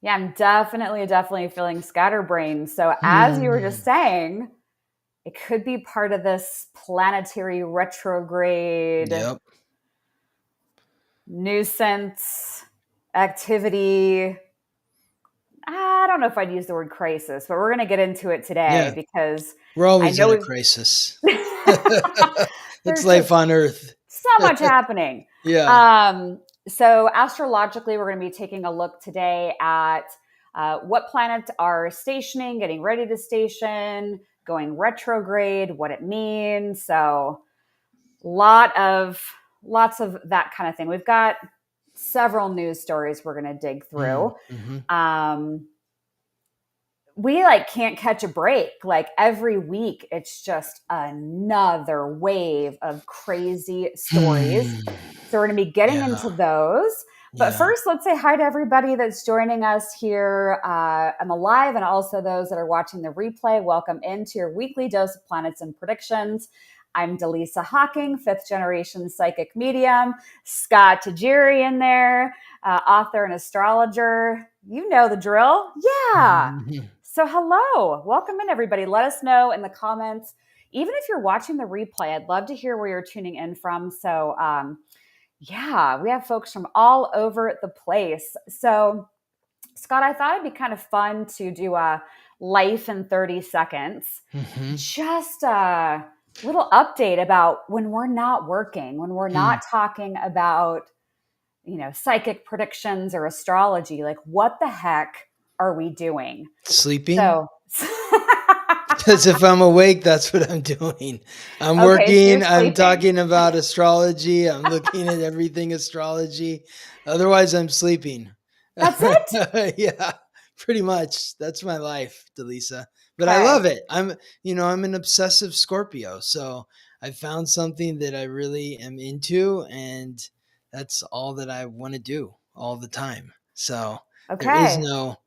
Yeah, I'm definitely feeling scatterbrained. So as you were just Hmm. saying, it could be part of this planetary retrograde Yep. nuisance activity. I don't know if I'd use the word crisis, but we're going to get into it today Yeah. because We're I always in know a we've crisis. It's there's life just on Earth. so much happening. Yeah. Um, so, astrologically, we're going to be taking a look today at what planets are stationing, getting ready to station, going retrograde, what it means. So, lot of lots of that kind of thing. We've got several news stories we're going to dig through. Mm-hmm. Um, we like can't catch a break. Like every week, it's just another wave of crazy stories. Hmm. So we're going to be getting Yeah. into those. But Yeah. first, let's say hi to everybody that's joining us here on the live and also those that are watching the replay. Welcome into your weekly dose of planets and predictions. I'm Dallisa Hocking, fifth generation psychic medium. Scott Tejerian there, author and astrologer. You know the drill. Yeah. Mhm. So, hello, welcome in, everybody. Let us know in the comments. Even if you're watching the replay, I'd love to hear where you're tuning in from. So, yeah, we have folks from all over the place. So, Scott, I thought it'd be kind of fun to do a life in 30 seconds. Mhm. Just a little update about when we're not working, when we're Hmm. not talking about, psychic predictions or astrology. Like, what the heck are we doing? Sleeping? So, Because if I'm awake, that's what I'm doing. I'm okay, so you're working, I'm sleeping. talking about astrology, I'm looking at everything astrology. Otherwise, I'm sleeping. That's it. Yeah, pretty much. That's my life, Delisa. But I Okay. love it. I'm an obsessive Scorpio. So I found something that I really am into, and that's all that I want to do all the time. So there is Okay. no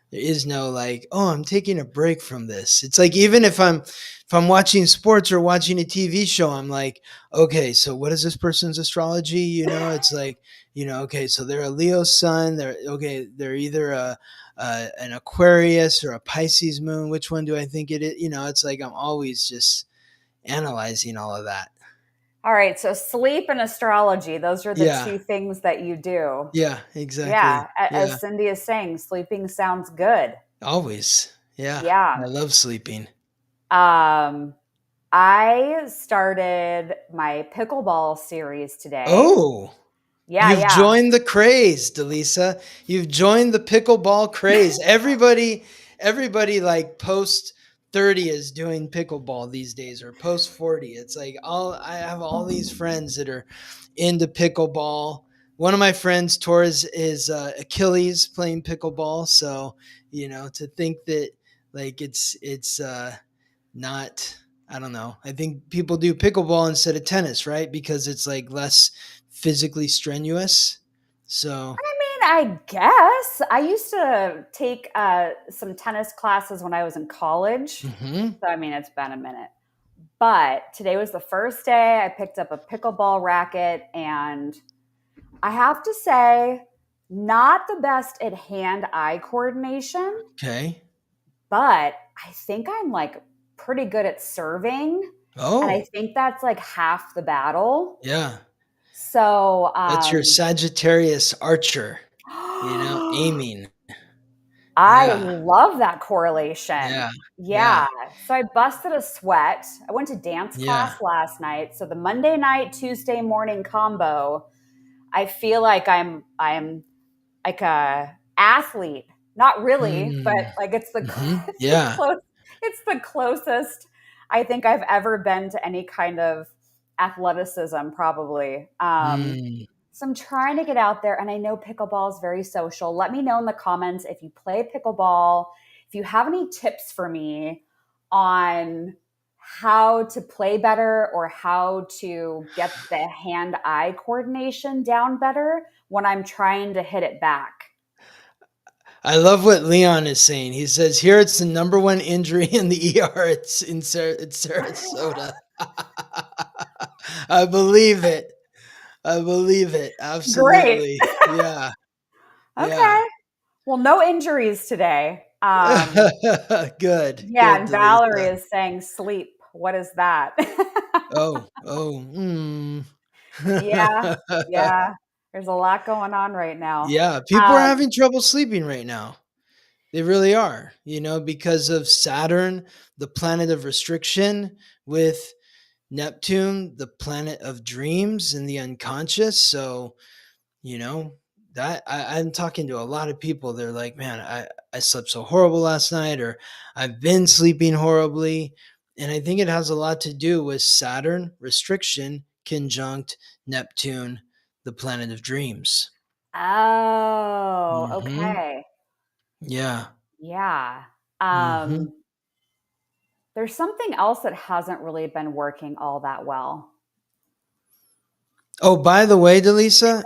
there is no like, oh, I'm taking a break from this. It's like even if I'm watching sports or watching a TV show, I'm like, okay, so what is this person's astrology? It's like, okay, so they're a Leo sun. They're either an Aquarius or a Pisces moon. Which one do I think it is? It's like I'm always just analyzing all of that. All right. So sleep and astrology, those are the Yeah, two things that you do. yeah, Yeah. exactly. Yeah, As Cindy is saying, sleeping sounds good. always. Yeah, I Yeah. love sleeping. Um, I started my pickleball series today. Oh. Yeah. You've Yeah. joined the craze, Delisa. You've joined the pickleball craze. Everybody like post 30 is doing pickleball these days, or post 40. It's like I have all these friends that are into pickleball. One of my friends tore his Achilles playing pickleball. So, to think that like it's not, I don't know. I think people do pickleball instead of tennis, right? Because it's like less physically strenuous. So, I guess I used to take some tennis classes when I was in college. mhm. So, I mean, it's been a minute. But today was the first day I picked up a pickleball racket, and I have to say, not the best at hand eye coordination, Okay. but I think I'm like pretty good at serving. And I Oh, think that's like half the battle. yeah. So, That's your Sagittarius archer, aiming. I Yeah. love that correlation. Yeah. Yeah. Yeah. So I busted a sweat. I went to dance class Yeah. last night. So the Monday night, Tuesday morning combo, I feel like I'm like a athlete. Not really, but Mm. like it's the Mhm. it's the Yeah. close it's the closest I think I've ever been to any kind of athleticism probably. Mm. So I'm trying to get out there, and I know pickleball is very social. Let me know in the comments if you play pickleball, if you have any tips for me on how to play better or how to get the hand-eye coordination down better when I'm trying to hit it back. I love what Leon is saying. He says here it's the number one injury in the ER. It's Sarasota. I believe it. I believe it. Great. Absolutely. Yeah. Yeah. Okay. Well, no injuries today. Good, Yeah, good, and Valerie Dallisa. is saying sleep. What is that? Oh. Yeah, yeah. There's a lot going on right now. Yeah, people are Um, having trouble sleeping right now. They really are, because of Saturn, the planet of restriction, with Neptune, the planet of dreams and the unconscious. So, you know, I'm talking to a lot of people. They're like, man, I slept so horrible last night, or I've been sleeping horribly. And I think it has a lot to do with Saturn restriction conjunct Neptune, the planet of dreams. oh, Hmm. okay. Yeah. Yeah. Hmm. Um, there's something else that hasn't really been working all that well. Oh, by the way, Delisa,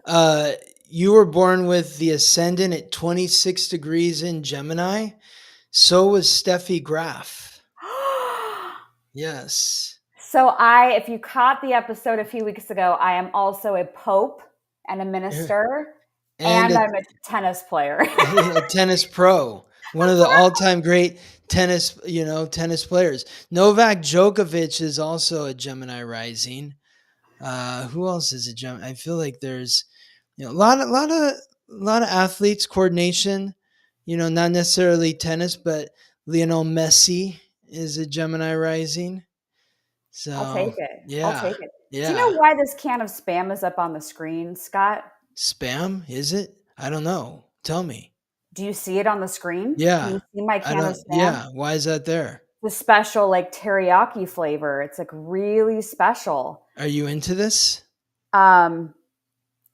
uh, you were born with the ascendant at 26 degrees in Gemini. So was Steffi Graf. Yes. So if you caught the episode a few weeks ago, I am also a pope and a minister, And and a, I'm a tennis player. a tennis pro, one of That's the what all-time great tennis players. Novak Djokovic is also a Gemini rising. Who else is a Gemini? I feel like there's a lot of athletes coordination. Not necessarily tennis, but Lionel Messi is a Gemini rising. I'll take So it. I'll yeah, take it. Do you yeah. know why this can of spam is up on the screen, Scott? Spam, is it? I don't know. Tell me. Do you see it on the screen? Can Yeah. you see my I can of don't spam? yeah, why is that there? The special like teriyaki flavor. It's like really special. Are you into this? Um,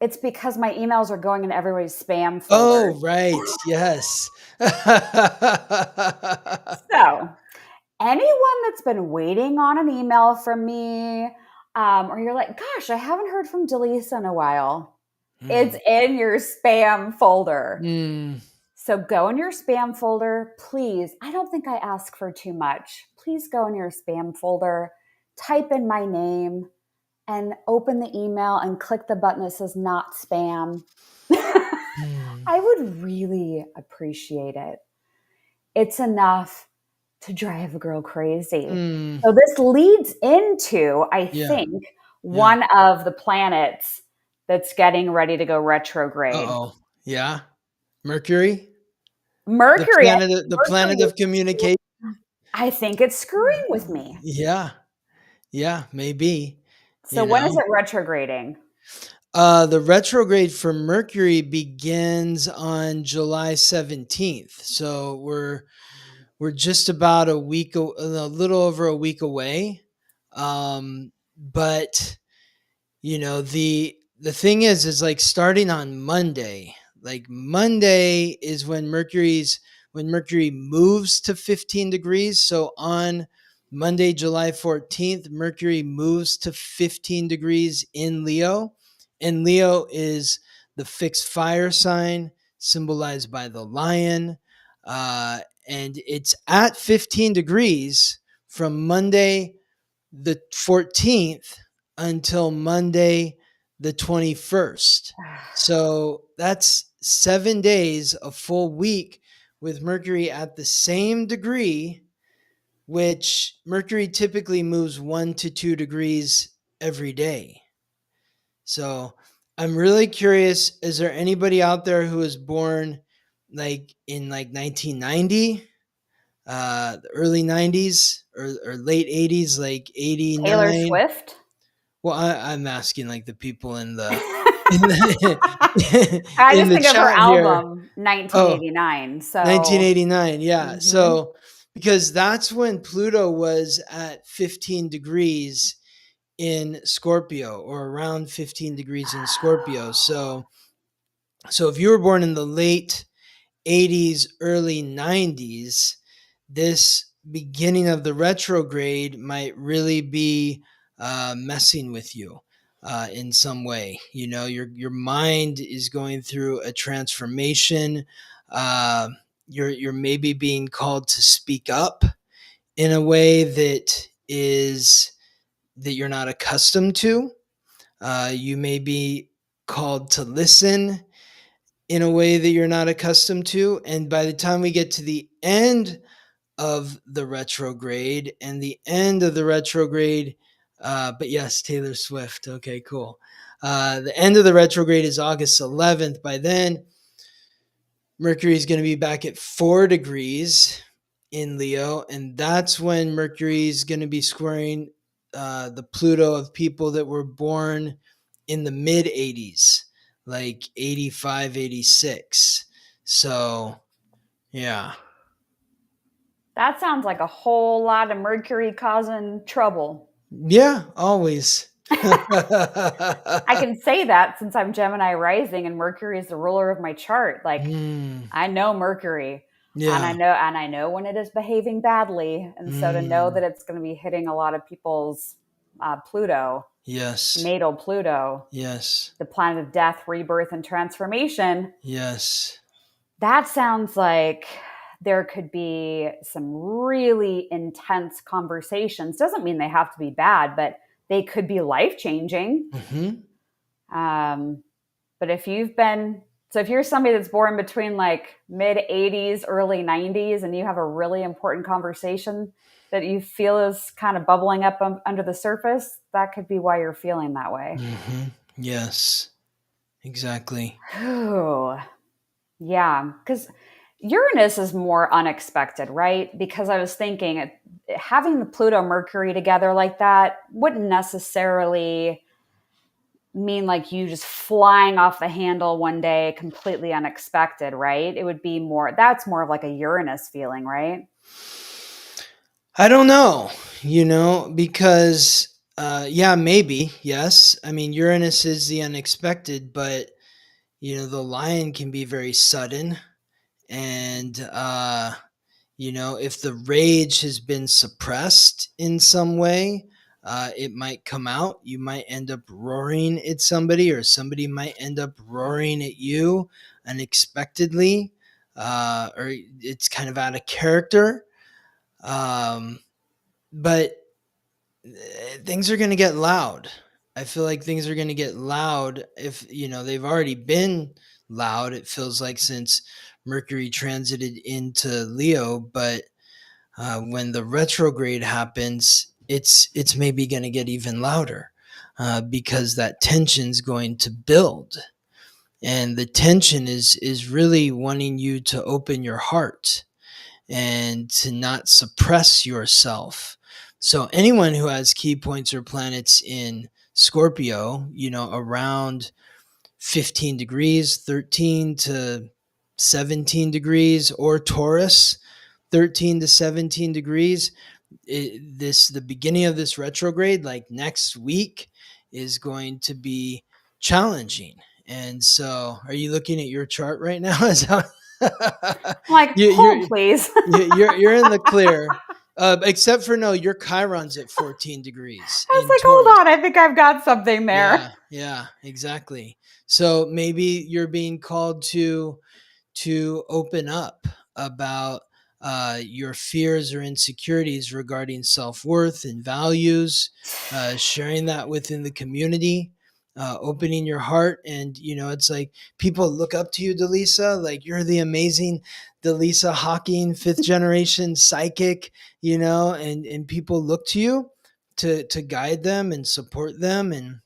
it's because my emails are going in everybody's spam folder. Oh, right. Yes. So, anyone that's been waiting on an email from me, or you're like, gosh, I haven't heard from Delisa in a while, it's Hmm. in your spam folder. Hmm. So go in your spam folder, please. I don't think I ask for too much. Please go in your spam folder, type in my name, and open the email and click the button that says not spam. Hmm. I would really appreciate it. It's enough to drive a girl crazy. Hmm. So this leads into, I Yeah. think, Yeah. one of the planets that's getting ready to go retrograde. Uh-oh. Yeah. Mercury? The Mercury, planet the Mercury planet of is, communication. I think it's screwing with me. Yeah. Yeah, maybe, So you when is know. it retrograding? The retrograde for Mercury begins on July 17th. So we're just about a little over a week away. But the thing is like starting on Monday. Like Monday is when Mercury moves to 15 degrees. So on Monday, July 14th, Mercury moves to 15 degrees in Leo. And Leo is the fixed fire sign symbolized by the lion. And it's at 15 degrees from Monday the 14th until Monday the 21st. So that's 7 days, a full week with Mercury at the same degree, which Mercury typically moves 1 to 2 degrees every day. So I'm really curious, is there anybody out there who was born like in like 1990, the early 90s or late 80s, like Taylor 89? Swift? Well, I'm asking like the people in the I in just the think of her chat here. album Oh, 1989. So, 1989. Yeah. mhm. So because that's when Pluto was at 15 degrees in Scorpio, or around 15 degrees in Scorpio. So if you were born in the late 80s, early 90s, this beginning of the retrograde might really be messing with you in some way. Your mind is going through a transformation. Uh, you're maybe being called to speak up in a way that you're not accustomed to. You may be called to listen in a way that you're not accustomed to. And by the time we get to the end of the retrograde and the end of the retrograde, but yes, Taylor Swift. Okay, cool. The end of the retrograde is August 11th. By then, Mercury is going to be back at 4 degrees in Leo, and that's when Mercury is going to be squaring the Pluto of people that were born in the mid 80s, like 85, 86. So, yeah. That sounds like a whole lot of Mercury causing trouble. Yeah, always. I can say that since I'm Gemini rising and Mercury is the ruler of my chart. Like, I know Mercury. Yeah. And I know when it is behaving badly. And so to know that it's going to be hitting a lot of people's Pluto, Yes. natal Pluto, Yes. the planet of death, rebirth, and transformation. Yes. That sounds like there could be some really intense conversations. Doesn't mean they have to be bad, but they could be life-changing. But if you're somebody that's born between like mid 80s, early 90s, and you have a really important conversation that you feel is kind of bubbling up under the surface, that could be why you're feeling that way. Yes, exactly. Ooh. Yeah, because Uranus is more unexpected, right? Because I was thinking having the Pluto Mercury together like that wouldn't necessarily mean like you just flying off the handle one day completely unexpected, right? It would be that's more of like a Uranus feeling, right? I don't know, because yeah, maybe, yes. I mean, Uranus is the unexpected, but the lion can be very sudden, and if the rage has been suppressed in some way, it might come out. You might end up roaring at somebody, or somebody might end up roaring at you unexpectedly, or it's kind of out of character. But things are going to get loud. I feel like things are going to get loud if, they've already been loud. It feels like since Mercury transited into Leo, but when the retrograde happens, it's maybe going to get even louder because that tension's going to build, and the tension is really wanting you to open your heart and to not suppress yourself. So anyone who has key points or planets in Scorpio, around 15 degrees, 13 to 17 degrees, or Taurus, 13 to 17 degrees, the beginning of this retrograde, like next week, is going to be challenging. And so, are you looking at your chart right now? I'm like, hold, please. You're in the clear. Except for no, your Chiron's at 14 degrees. I was like, Taurus. Hold on, I think I've got something there. Yeah, exactly. So maybe you're being called to open up about your fears or insecurities regarding self-worth and values, sharing that within the community, opening your heart. And, it's like people look up to you, Dallisa, like you're the amazing Dallisa Hocking, 5th generation psychic, and people look to you to guide them and support them. And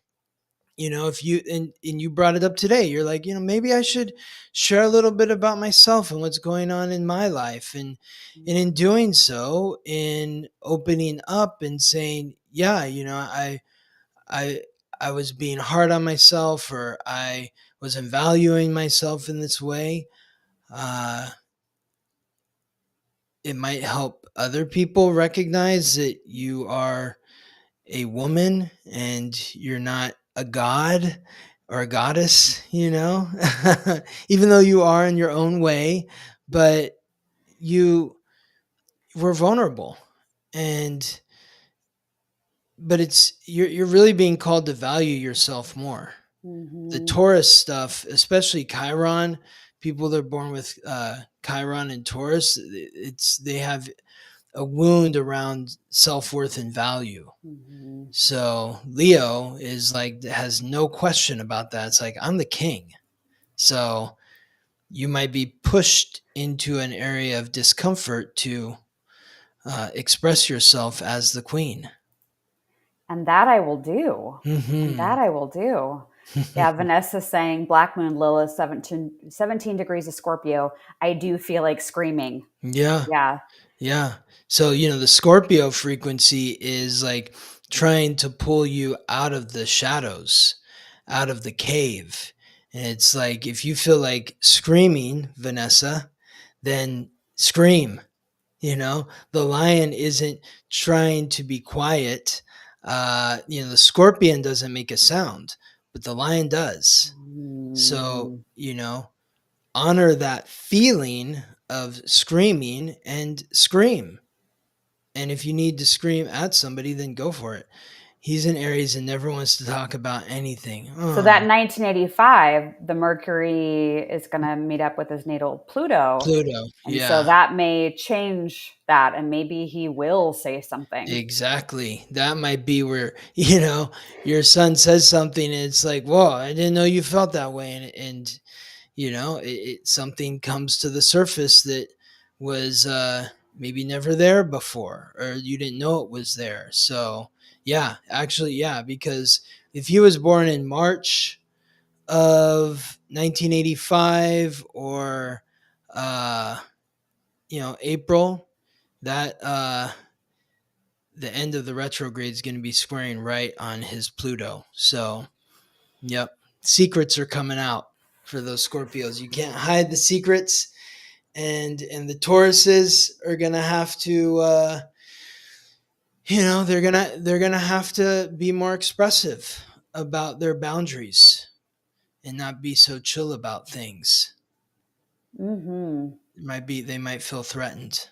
if you and you brought it up today, you're like, maybe I should share a little bit about myself and what's going on in my life. And in doing so, in opening up and saying, yeah, I was being hard on myself, or I wasn't valuing myself in this way, it might help other people recognize that you are a woman and you're not a god or a goddess, even though you are in your own way, but you were vulnerable. But you're really being called to value yourself more. The Taurus stuff, especially Chiron, people that are born with Chiron and Taurus, they have a wound around self-worth and value. So Leo is like, has no question about that. It's like, I'm the king. So you might be pushed into an area of discomfort to express yourself as the queen. And that I will do. And Mm-hmm. that I will do. Yeah, Vanessa saying Black Moon Lilith 17 degrees of Scorpio. I do feel like screaming. Yeah. Yeah. Yeah. So, the Scorpio frequency is like trying to pull you out of the shadows, out of the cave. And it's like, if you feel like screaming, Vanessa, then scream. The lion isn't trying to be quiet. The scorpion doesn't make a sound, but the lion does. So, Mm. honor that feeling of screaming and scream. And if you need to scream at somebody, then go for it. He's in Aries and never wants to talk about anything. So that 1985, the Mercury is going to meet up with his natal Pluto. Pluto. And so Yeah, that may change that. And maybe he will say something. exactly. That might be where, your son says something and it's like, whoa, I didn't know you felt that way. And something comes to the surface that was maybe never there before, or you didn't know it was there. So yeah, actually, yeah, because if he was born in March of 1985 or April, that the end of the retrograde is going to be squaring right on his Pluto. So yep, secrets are coming out for those Scorpios. You can't hide the secrets, and the Tauruses are gonna have to, they're gonna have to be more expressive about their boundaries and not be so chill about things. Mm-hmm. They might feel threatened.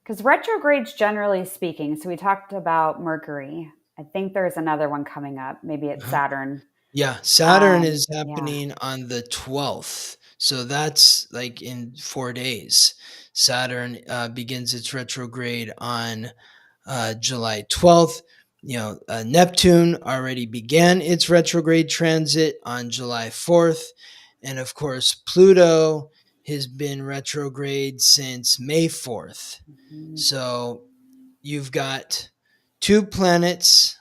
Because retrogrades, generally speaking, so we talked about Mercury. I think there's another one coming up. Maybe it's Uh-huh. Saturn. Yeah, Saturn is Yeah. happening on the 12th. So that's like in 4 days. Saturn begins its retrograde on July 12th. Neptune already began its retrograde transit on July 4th. And of course, Pluto has been retrograde since May 4th. Mhm. So you've got two planets,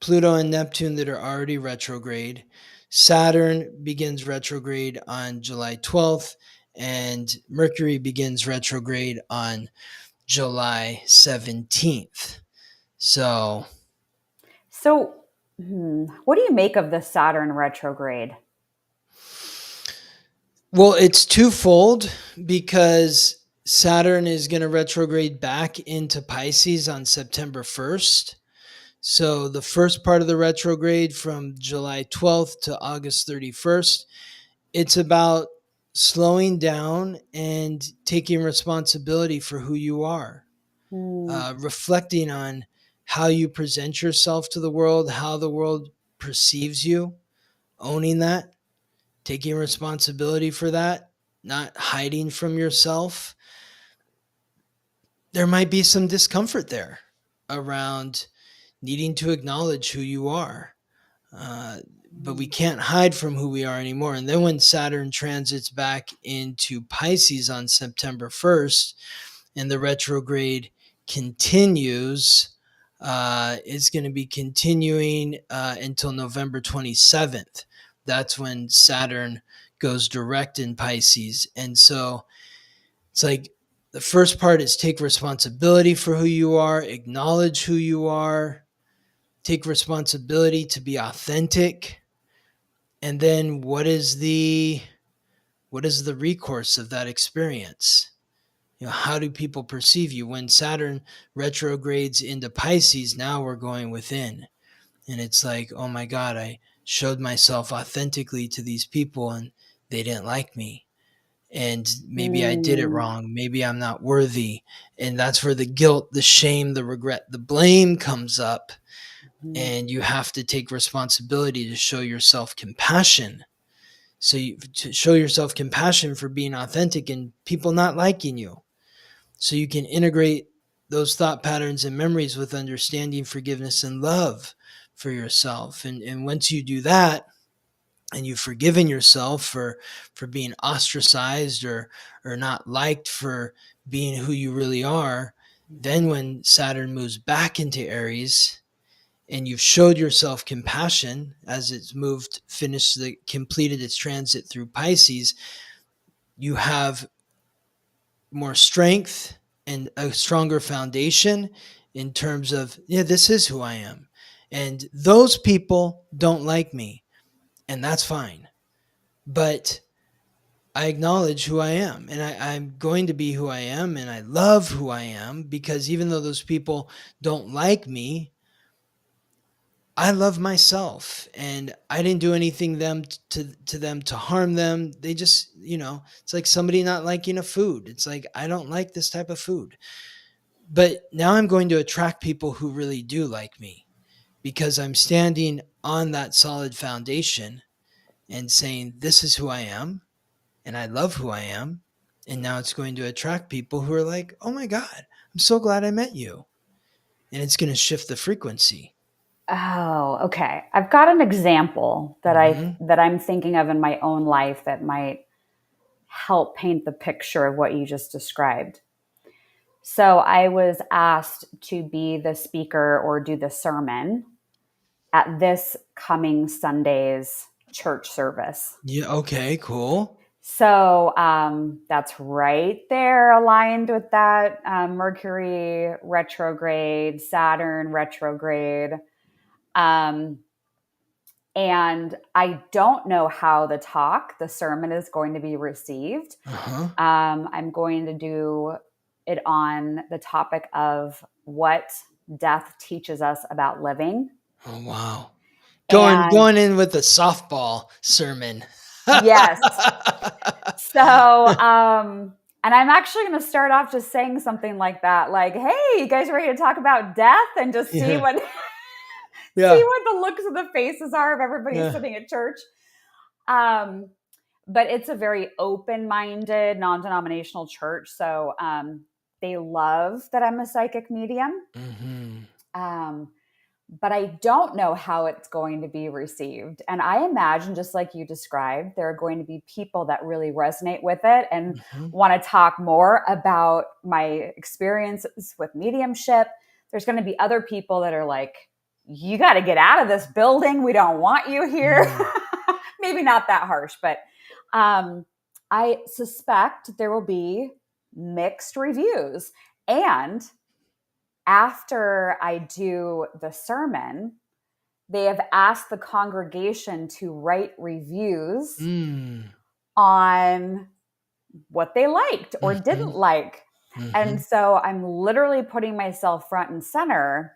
Pluto and Neptune, that are already retrograde. Saturn begins retrograde on July 12th, and Mercury begins retrograde on July 17th. So, So, what do you make of the Saturn retrograde? well, it's twofold because Saturn is going to retrograde back into Pisces on September 1st. So the first part of the retrograde from July 12th to August 31st, it's about slowing down and taking responsibility for who you are, Hmm. reflecting on how you present yourself to the world, how the world perceives you, owning that, taking responsibility for that, not hiding from yourself. There might be some discomfort there around needing to acknowledge who you are. Uh, but we can't hide from who we are anymore. And then when Saturn transits back into Pisces on September 1st and the retrograde continues, it's going to be continuing until November 27th. That's when Saturn goes direct in Pisces. And so it's like the first part is take responsibility for who you are, acknowledge who you are, take responsibility to be authentic. And then what is the recourse of that experience? How do people perceive you? When Saturn retrogrades into Pisces, now we're going within. And it's like, oh my God, I showed myself authentically to these people and they didn't like me. And maybe I did it Hmm. wrong. Maybe I'm not worthy. And that's where the guilt, the shame, the regret, the blame comes up. Hmm. And you have to take responsibility to show yourself compassion. So to show yourself compassion for being authentic and people not liking you. So you can integrate those thought patterns and memories with understanding, forgiveness, and love for yourself. And once you do that, and you've forgiven yourself for being ostracized or not liked for being who you really are, then when Saturn moves back into Aries and you've showed yourself compassion as it's completed its transit through Pisces, you have more strength and a stronger foundation in terms of, yeah, this is who I am. And those people don't like me, and that's fine. But I acknowledge who I am, and I'm going to be who I am, and I love who I am, because even though those people don't like me, I love myself, and I didn't do anything to them to harm them. They just, it's like somebody not liking a food. It's like, I don't like this type of food. But now I'm going to attract people who really do like me, because I'm standing on that solid foundation and saying, this is who I am, and I love who I am. And now it's going to attract people who are like, oh my God, I'm so glad I met you. And it's going to shift the frequency. Oh, okay. I've got an example that Mm-hmm. I'm thinking of in my own life that might help paint the picture of what you just described. So I was asked to be the speaker or do the sermon at this coming Sunday's church service. Yeah. Okay, cool. So that's right there aligned with that Mercury retrograde, Saturn retrograde. And I don't know how the sermon is going to be received. Uh-huh. I'm going to do it on the topic of what death teaches us about living. Oh, wow. And Going in with the softball sermon. yes. So, and I'm actually going to start off just saying something like that, like, "Hey, you guys ready to talk about death?" And just see Yeah. what Yeah. see what the looks of the faces are of everybody sitting at church. But it's a very open-minded, non-denominational church, so they love that I'm a psychic medium. Mm-hmm. But I don't know how it's going to be received. And I imagine, just like you described, there are going to be people that really resonate with it and Mm-hmm. want to talk more about my experiences with mediumship. There's going to be other people that are like, you got to get out of this building. We don't want you here. Mm. Maybe not that harsh, but I suspect there will be mixed reviews. And after I do the sermon, they have asked the congregation to write reviews on what they liked or Mm-hmm. didn't like. Mm-hmm. And so I'm literally putting myself front and center.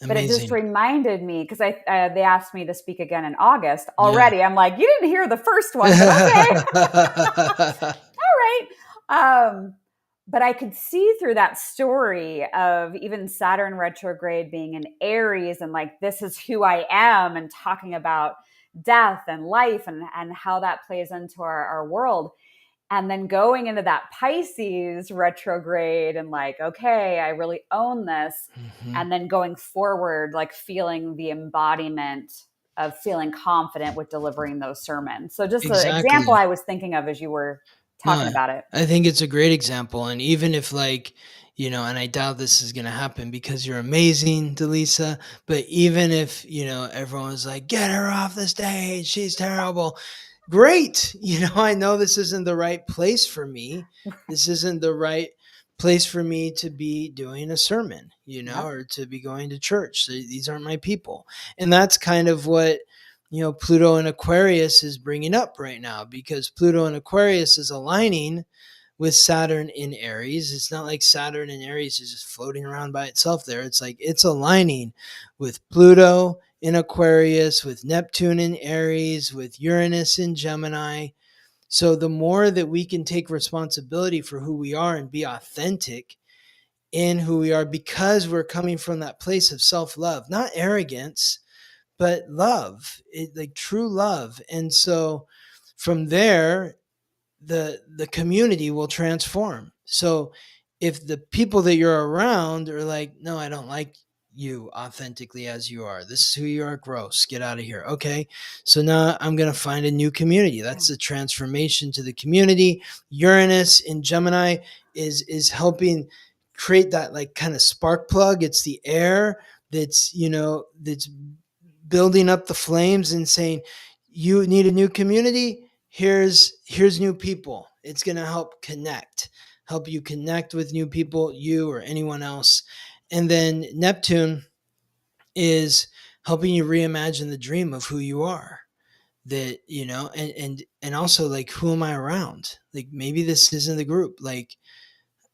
Amazing. But it just reminded me, because they asked me to speak again in August already. Yeah. I'm like, you didn't hear the first one, but okay. All right. But I could see through that story of even Saturn retrograde being in Aries and like, this is who I am, and talking about death and life and how that plays into our world. And then going into that Pisces retrograde and like, okay, I really own this. Mm-hmm. And then going forward, like feeling the embodiment of feeling confident with delivering those sermons. So just an example I was thinking of as you were talking about it. I think it's a great example. And even if like, and I doubt this is going to happen because you're amazing, Dallisa, but even if, everyone's like, get her off the stage, she's terrible. Great. I know this isn't the right place for me. This isn't the right place for me to be doing a sermon, or to be going to church. So these aren't my people. And that's kind of what, Pluto and Aquarius is bringing up right now, because Pluto and Aquarius is aligning with Saturn in Aries. It's not like Saturn in Aries is just floating around by itself there. It's like it's aligning with Pluto in Aquarius, with Neptune in Aries, with Uranus in Gemini. So the more that we can take responsibility for who we are and be authentic in who we are, because we're coming from that place of self-love, not arrogance, but love, like true love. And so from there, the community will transform. So if the people that you're around are like, no, I don't like you authentically as you are. This is who you are. Gross. Get out of here. Okay. So now I'm going to find a new community. That's the transformation to the community. Uranus in Gemini is helping create that like kind of spark plug. It's the air that's, that's building up the flames and saying, you need a new community. Here's new people. It's going to help you connect with new people, you or anyone else. And then Neptune is helping you reimagine the dream of who you are. That, and also like, who am I around? Like, maybe this isn't the group. Like,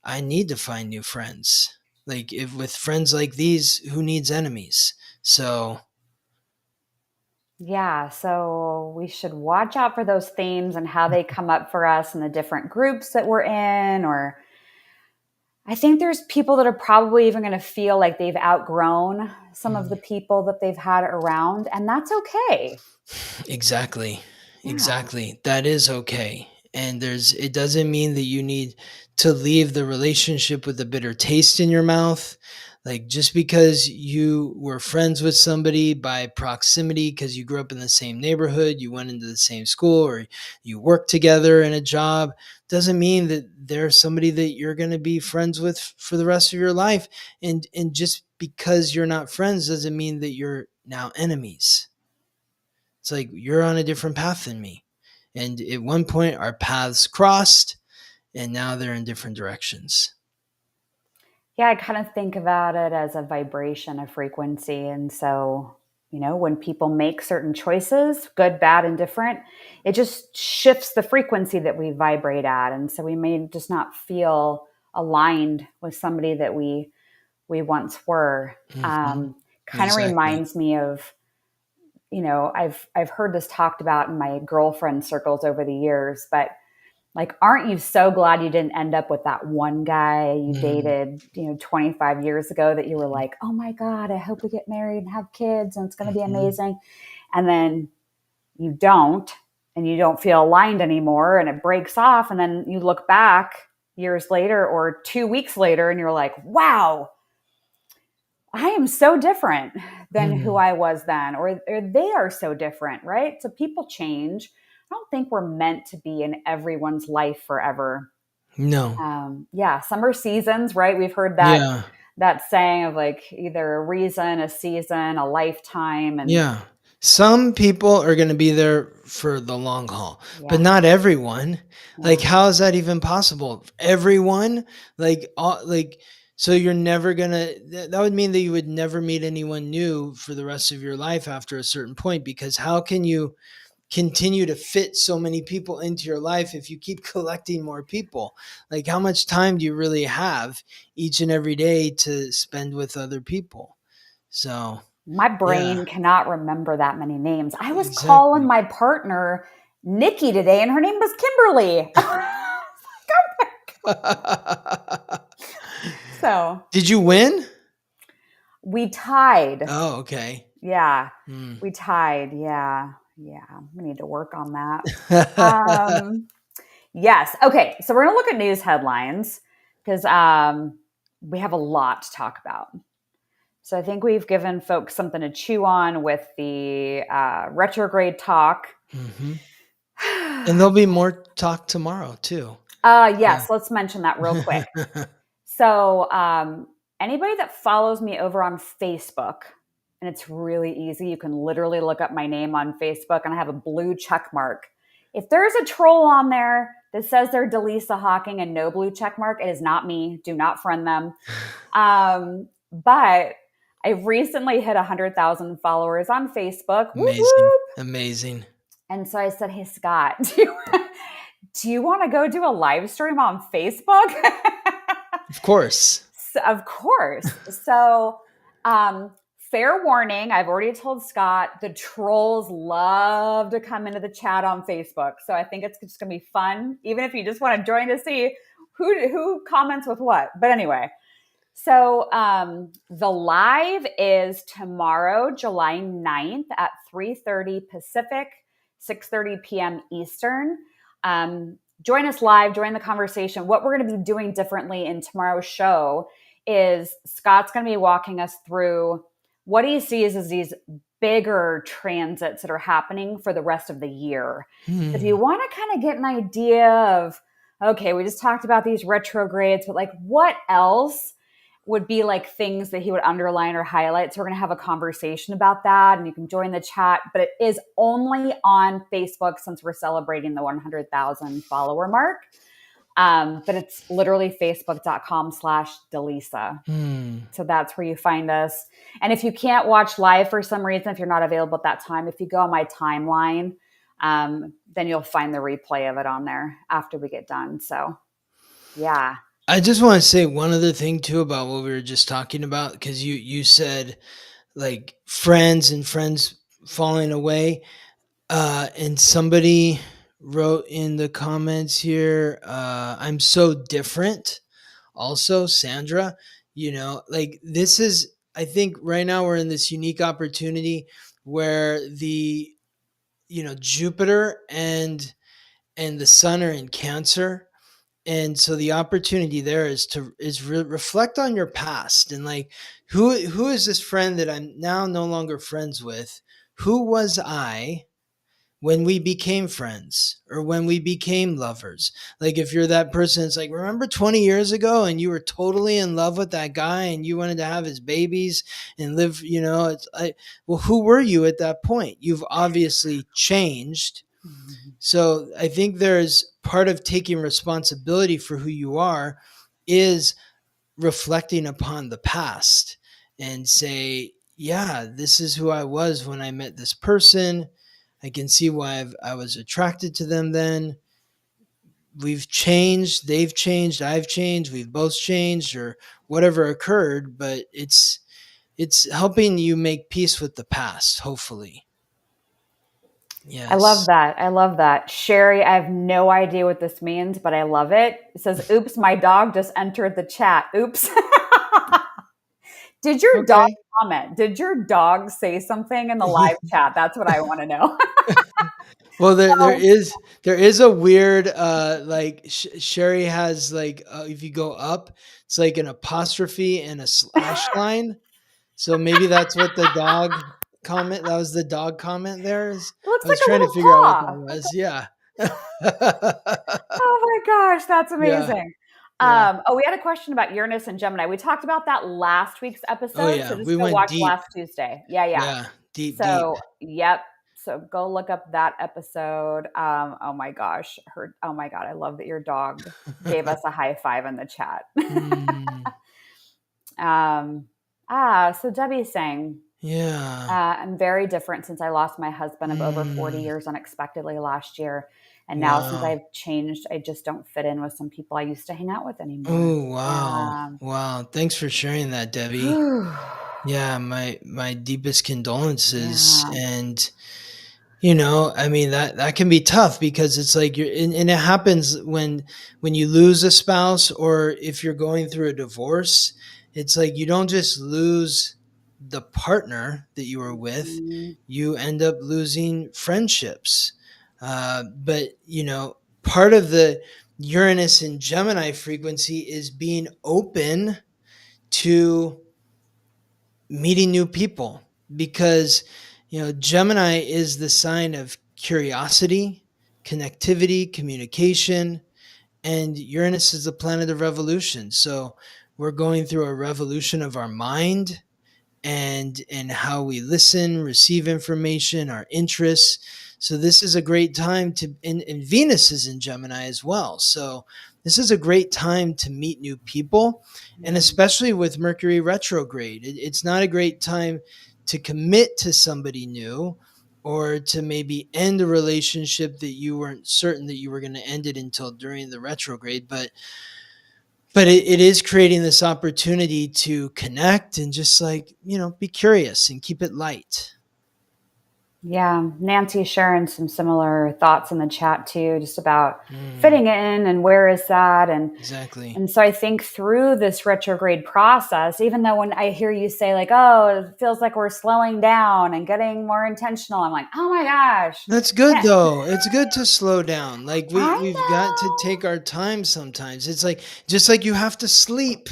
I need to find new friends. Like, if with friends like these, who needs enemies? So Yeah, so we should watch out for those themes and how they come up for us in the different groups that we're in. Or I think there's people that are probably even going to feel like they've outgrown some of the people that they've had around, and that's okay. Exactly. Yeah. Exactly. That is okay. And it doesn't mean that you need to leave the relationship with a bitter taste in your mouth. Like, just because you were friends with somebody by proximity, because you grew up in the same neighborhood, you went into the same school, or you work together in a job, doesn't mean that they're somebody that you're going to be friends with for the rest of your life. And just because you're not friends doesn't mean that you're now enemies. It's like, you're on a different path than me. And at one point our paths crossed, and now they're in different directions. Yeah, I kind of think about it as a vibration, a frequency. And so, when people make certain choices, good, bad, and different, it just shifts the frequency that we vibrate at. And so we may just not feel aligned with somebody that we once were. Mm-hmm. Kind of reminds me of, I've heard this talked about in my girlfriend circles over the years, but like, aren't you so glad you didn't end up with that one guy you dated, 25 years ago that you were like, oh my God, I hope we get married and have kids and it's going to be amazing. And then you don't, and you don't feel aligned anymore, and it breaks off. And then you look back years later or 2 weeks later and you're like, wow, I am so different than who I was then, or they are so different, right? So people change. I don't think we're meant to be in everyone's life forever. No. Yeah, summer seasons, right? We've heard that saying of like either a reason, a season, a lifetime, and Yeah. Some people are going to be there for the long haul, but yeah, not everyone. Like, yeah. how is that even possible? Everyone? So you're never going to, that would mean that you would never meet anyone new for the rest of your life after a certain point, because how can you continue to fit so many people into your life if you keep collecting more people? Like, how much time do you really have each and every day to spend with other people? So, My yeah, brain cannot remember that many names. I was calling exactly. my partner Nikki today, and her name was Kimberly. So Did you win? we tied. Oh, okay. Yeah, Mm. we tied. Yeah, yeah. We need to work on that. Yes. Okay. So we're going to look at news headlines because we have a lot to talk about. So I think we've given folks something to chew on with the retrograde talk. Mm-hmm. And there'll be more talk tomorrow too. Yes. Let's mention that real quick. So anybody that follows me over on Facebook, and it's really easy. You can literally look up my name on Facebook, and I have a blue check mark. If there's a troll on there that says they're Dallisa Hocking and no blue check mark, it is not me. Do not friend them. But I recently hit 100,000 followers on Facebook. Whoop, Amazing. whoop. Amazing. And so I said, hey, Scott, do you want to go do a live stream on Facebook? Of course. So, of course. So, fair warning, I've already told Scott the trolls love to come into the chat on Facebook. So I think it's just going to be fun, even if you just want to join to see who comments with what. But anyway, so the live is tomorrow, July 9th at 3:30 Pacific, 6:30 p.m. Eastern. Join us live, join the conversation. What we're going to be doing differently in tomorrow's show is Scott's going to be walking us through what he sees as these bigger transits that are happening for the rest of the year. So if you want to kind of get an idea of, okay, we just talked about these retrogrades, but like what else would be like things that he would underline or highlight. So we're going to have a conversation about that, and you can join the chat, but it is only on Facebook since we're celebrating the 100,000 follower mark. But it's literally facebook.com/Dallisa. So that's where you find us. And if you can't watch live for some reason, if you're not available at that time, if you go on my timeline, then you'll find the replay of it on there after we get done. So yeah. I just want to say one other thing too about what we were just talking about, because you said like friends and friends falling away, and somebody wrote in the comments here, I'm so different. Also, Sandra, like this is, I think right now we're in this unique opportunity where the Jupiter and the sun are in Cancer. And so the opportunity there is to reflect on your past, and like who is this friend that I'm now no longer friends with? Who was I when we became friends or when we became lovers? Like if you're that person, it's like, remember 20 years ago and you were totally in love with that guy and you wanted to have his babies and live, well, who were you at that point? You've obviously changed. So I think there's part of taking responsibility for who you are is reflecting upon the past and say, yeah, this is who I was when I met this person. I can see why I was attracted to them then. We've changed, they've changed, I've changed, we've both changed, or whatever occurred, but it's helping you make peace with the past, hopefully. Yes. I love that. I love that. Sherry, I have no idea what this means, but I love it. It says, oops, my dog just entered the chat. Oops. Did your dog comment? Did your dog say something in the live chat? That's what I want to know. Well, there is a weird, like Sherry has like, if you go up, it's like an apostrophe and a slash line. So maybe that's what the dog comment, that was the dog comment there. Looks I was like trying to figure out what that was. Yeah. Oh my gosh, that's amazing. Yeah. We had a question about Uranus and Gemini. We talked about that last week's episode. Oh, yeah. So just We go went watch deep. last Tuesday. Yeah. Yeah. Deep. Yep. So go look up that episode. Oh my gosh. Oh my God. I love that your dog gave us a high five in the chat. So Debbie's saying, yeah, I'm very different since I lost my husband of over 40 years unexpectedly last year. And now since I've changed, I just don't fit in with some people I used to hang out with anymore. Oh, wow. Wow. Thanks for sharing that, Debbie. Yeah. My deepest condolences. Yeah. And, I mean, that can be tough because it's like and it happens when you lose a spouse, or if you're going through a divorce, it's like, you don't just lose the partner that you were with, you end up losing friendships. But, part of the Uranus and Gemini frequency is being open to meeting new people, because, Gemini is the sign of curiosity, connectivity, communication, and Uranus is the planet of revolution. So we're going through a revolution of our mind and how we listen, receive information, our interests. So this is a great time and Venus is in Gemini as well. So this is a great time to meet new people. And especially with Mercury retrograde, it's not a great time to commit to somebody new, or to maybe end a relationship that you weren't certain that you were going to end it until during the retrograde. But it is creating this opportunity to connect and just like, be curious and keep it light. Yeah. Nancy sharing some similar thoughts in the chat too, just about fitting in and where is that. And exactly. And so I think through this retrograde process, even though when I hear you say like, oh, it feels like we're slowing down and getting more intentional, I'm like, oh my gosh. That's good though. It's good to slow down. Like we've got to take our time sometimes. It's like, just like you have to sleep.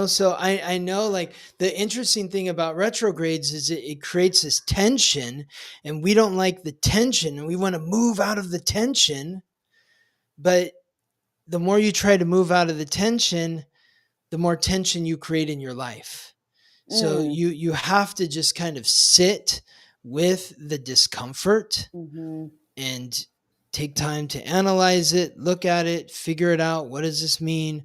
So I know, like, the interesting thing about retrogrades is it creates this tension, and we don't like the tension and we want to move out of the tension. But the more you try to move out of the tension, the more tension you create in your life. So Mm. you have to just kind of sit with the discomfort Mm-hmm. and take time to analyze it, look at it, figure it out. What does this mean?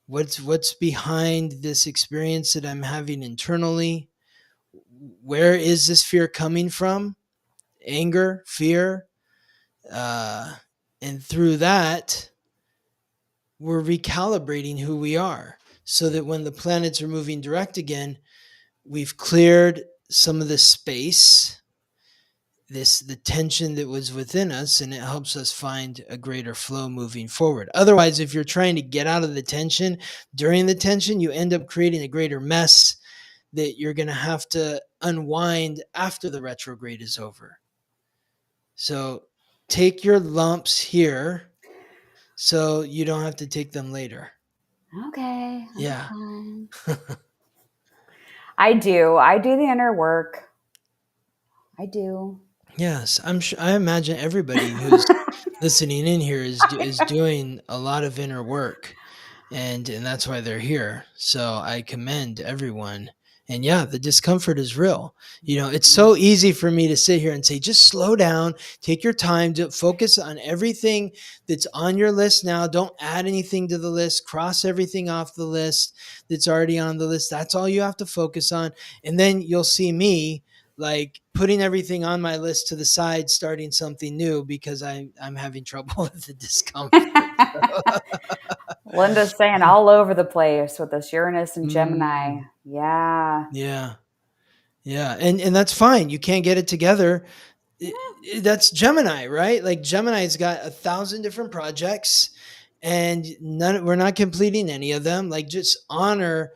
What's behind this experience that I'm having internally? Where is this fear coming from? Anger, fear, and through that, we're recalibrating who we are, so that when the planets are moving direct again, we've cleared some of the space, the tension that was within us, and it helps us find a greater flow moving forward. Otherwise, if you're trying to get out of the tension during the tension, you end up creating a greater mess that you're going to have to unwind after the retrograde is over. So take your lumps here so you don't have to take them later. Okay. Yeah. Fine. I do the inner work. I do. Yes, I'm sure. I imagine everybody who's listening in here is doing a lot of inner work, and that's why they're here. So I commend everyone. And yeah, the discomfort is real. It's so easy for me to sit here and say, just slow down, take your time to focus on everything that's on your list now. Don't add anything to the list, cross everything off the list that's already on the list. That's all you have to focus on. And then you'll see me, like, putting everything on my list to the side, starting something new because I'm having trouble with the discomfort. Linda's saying all over the place with this Uranus and Gemini. Mm, Yeah. yeah. Yeah. And that's fine. You can't get it together. That's Gemini, right? Like, Gemini's got 1,000 different projects, and we're not completing any of them. Like, just honor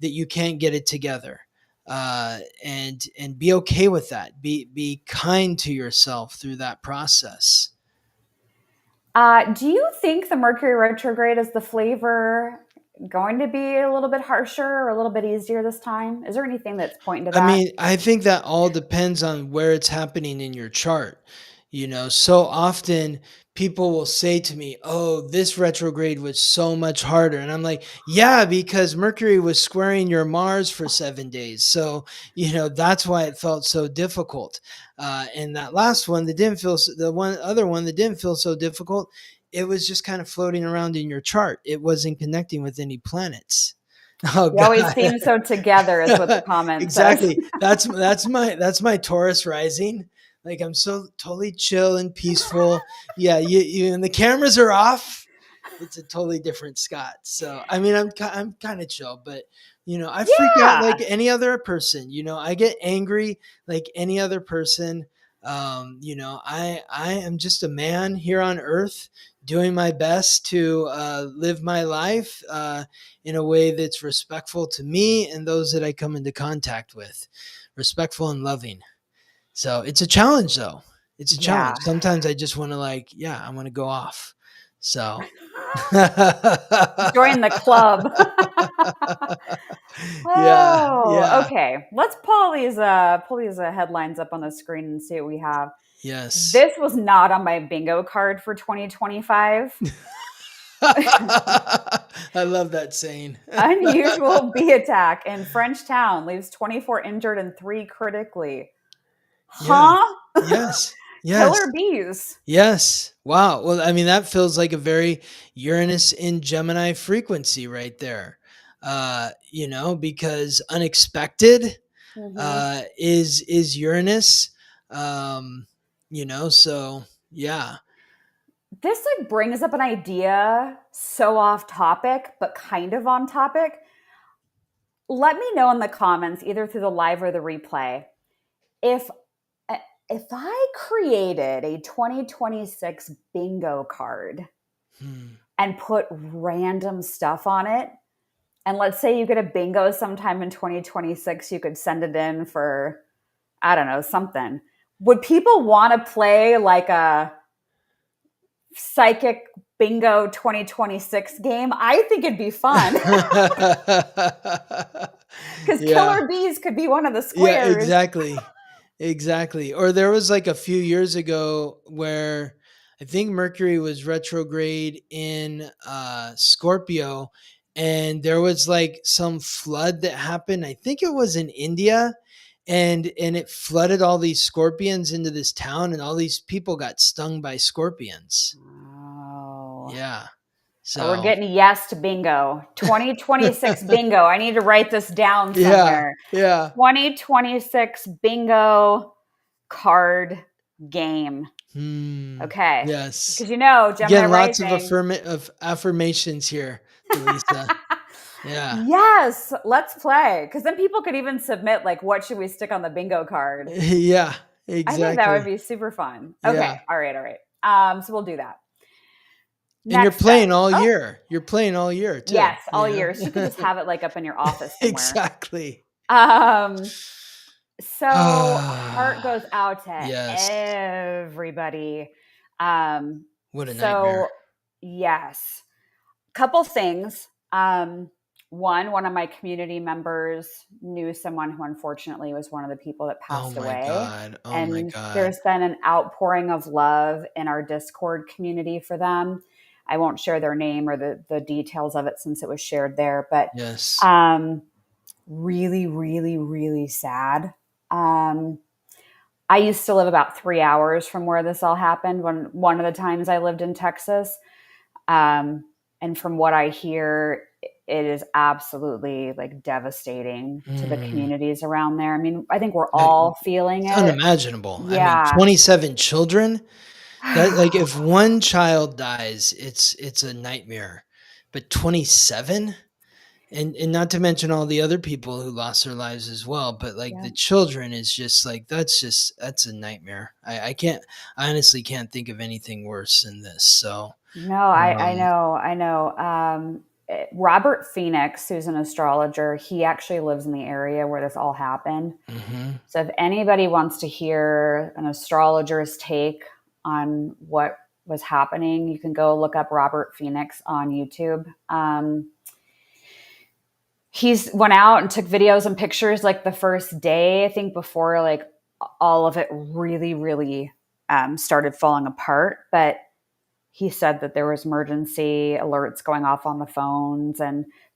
that you can't get it together. And be okay with that. Be kind to yourself through that process. Do you think the Mercury retrograde is the flavor going to be a little bit harsher or a little bit easier this time? Is there anything that's pointing to I that? mean, I think that all depends on where it's happening in your chart. So often people will say to me, "Oh, this retrograde was so much harder." And I'm like, "Yeah, because Mercury was squaring your Mars for 7 days. So, that's why it felt so difficult." And that last one that didn't feel, the other one that didn't feel so difficult, it was just kind of floating around in your chart. It wasn't connecting with any planets. Oh You always God. seem so together, is what the comment says. Exactly. That's my Taurus rising. Like, I'm so totally chill and peaceful. Yeah, you and the cameras are off. It's a totally different Scott. So I mean, I'm kind of chill, but I freak out Yeah. like any other person. I get angry like any other person. I am just a man here on Earth doing my best to live my life in a way that's respectful to me and those that I come into contact with, respectful and loving. So it's a challenge, though. It's a Yeah. challenge. Sometimes I just want to, like, yeah, I want to go off. So Join the club. yeah, Oh, yeah, okay. Let's pull these headlines up on the screen and see what we have. yes. This was not on my bingo card for 2025. I love that saying. Unusual bee attack in French town leaves 24 injured and 3 critically. Yeah. Huh? Yes. Yes. Killer bees. Yes. Wow. Well, I mean, that feels like a very Uranus in Gemini frequency right there. Because unexpected Mm-hmm. is Uranus. So yeah. This like brings up an idea so off topic, but kind of on topic. Let me know in the comments, either through the live or the replay, if if I created a 2026 bingo card Hmm. and put random stuff on it, and let's say you get a bingo sometime in 2026, you could send it in for, I don't know, something. Would people want to play like a psychic bingo 2026 game. I think it'd be fun because Yeah. killer bees could be one of the Yeah, squares. exactly. Or there was like a few years ago where I think Mercury was retrograde in Scorpio, and there was like some flood that happened. I think it was in India, and it flooded all these scorpions into this town, and all these people got stung by scorpions. Oh. Yeah. We're So getting yes to bingo. 2026 bingo. I need to write this down yeah, somewhere. yeah. 2026 bingo card game. Okay. Yes. Because Gemini Again, lots rising. of affirmations here, Dallisa. Yeah. Yes, let's play. Because then people could even submit, like, what should we stick on the bingo card? Yeah, I think that would exactly. be super fun. Yeah. Okay. All right. So we'll do that. And you're Next up. playing all Oh, year. You're playing all year too. yes, all year. So you could just have it like up in your office somewhere. Exactly. Um, so heart Ah, goes out to yes. everybody. Um, What a so nightmare. yes, couple things. One of my community members knew someone who unfortunately was one of the people that Oh passed my away. God. Oh my And God. there's been an outpouring of love in our Discord community for them. I won't share their name or the details of it since it was shared there, but Yes. really, really, really sad. I used to live about 3 hours from where this all happened when one of the times I lived in Texas. And from what I hear, it is absolutely like devastating to the Mm. communities around there. I mean, I think we're Yeah, all feeling it's it. unimaginable. I mean, Yeah. 27 children. That like if one child dies, it's a nightmare. But 27? And not to mention all the other people who lost their lives as well, but like Yeah. the children is just like that's a nightmare. I honestly can't think of anything worse than this. So No, I um know, I know. Robert Phoenix, who's an astrologer, he actually lives in the area where this all happened. mhm. So if anybody wants to hear an astrologer's take on what was happening, you can go look up Robert Phoenix on YouTube. He's went out and took videos and pictures like the first day, I think, before like all of it really, really started falling apart. But he said that there was emergency alerts going off on the phones,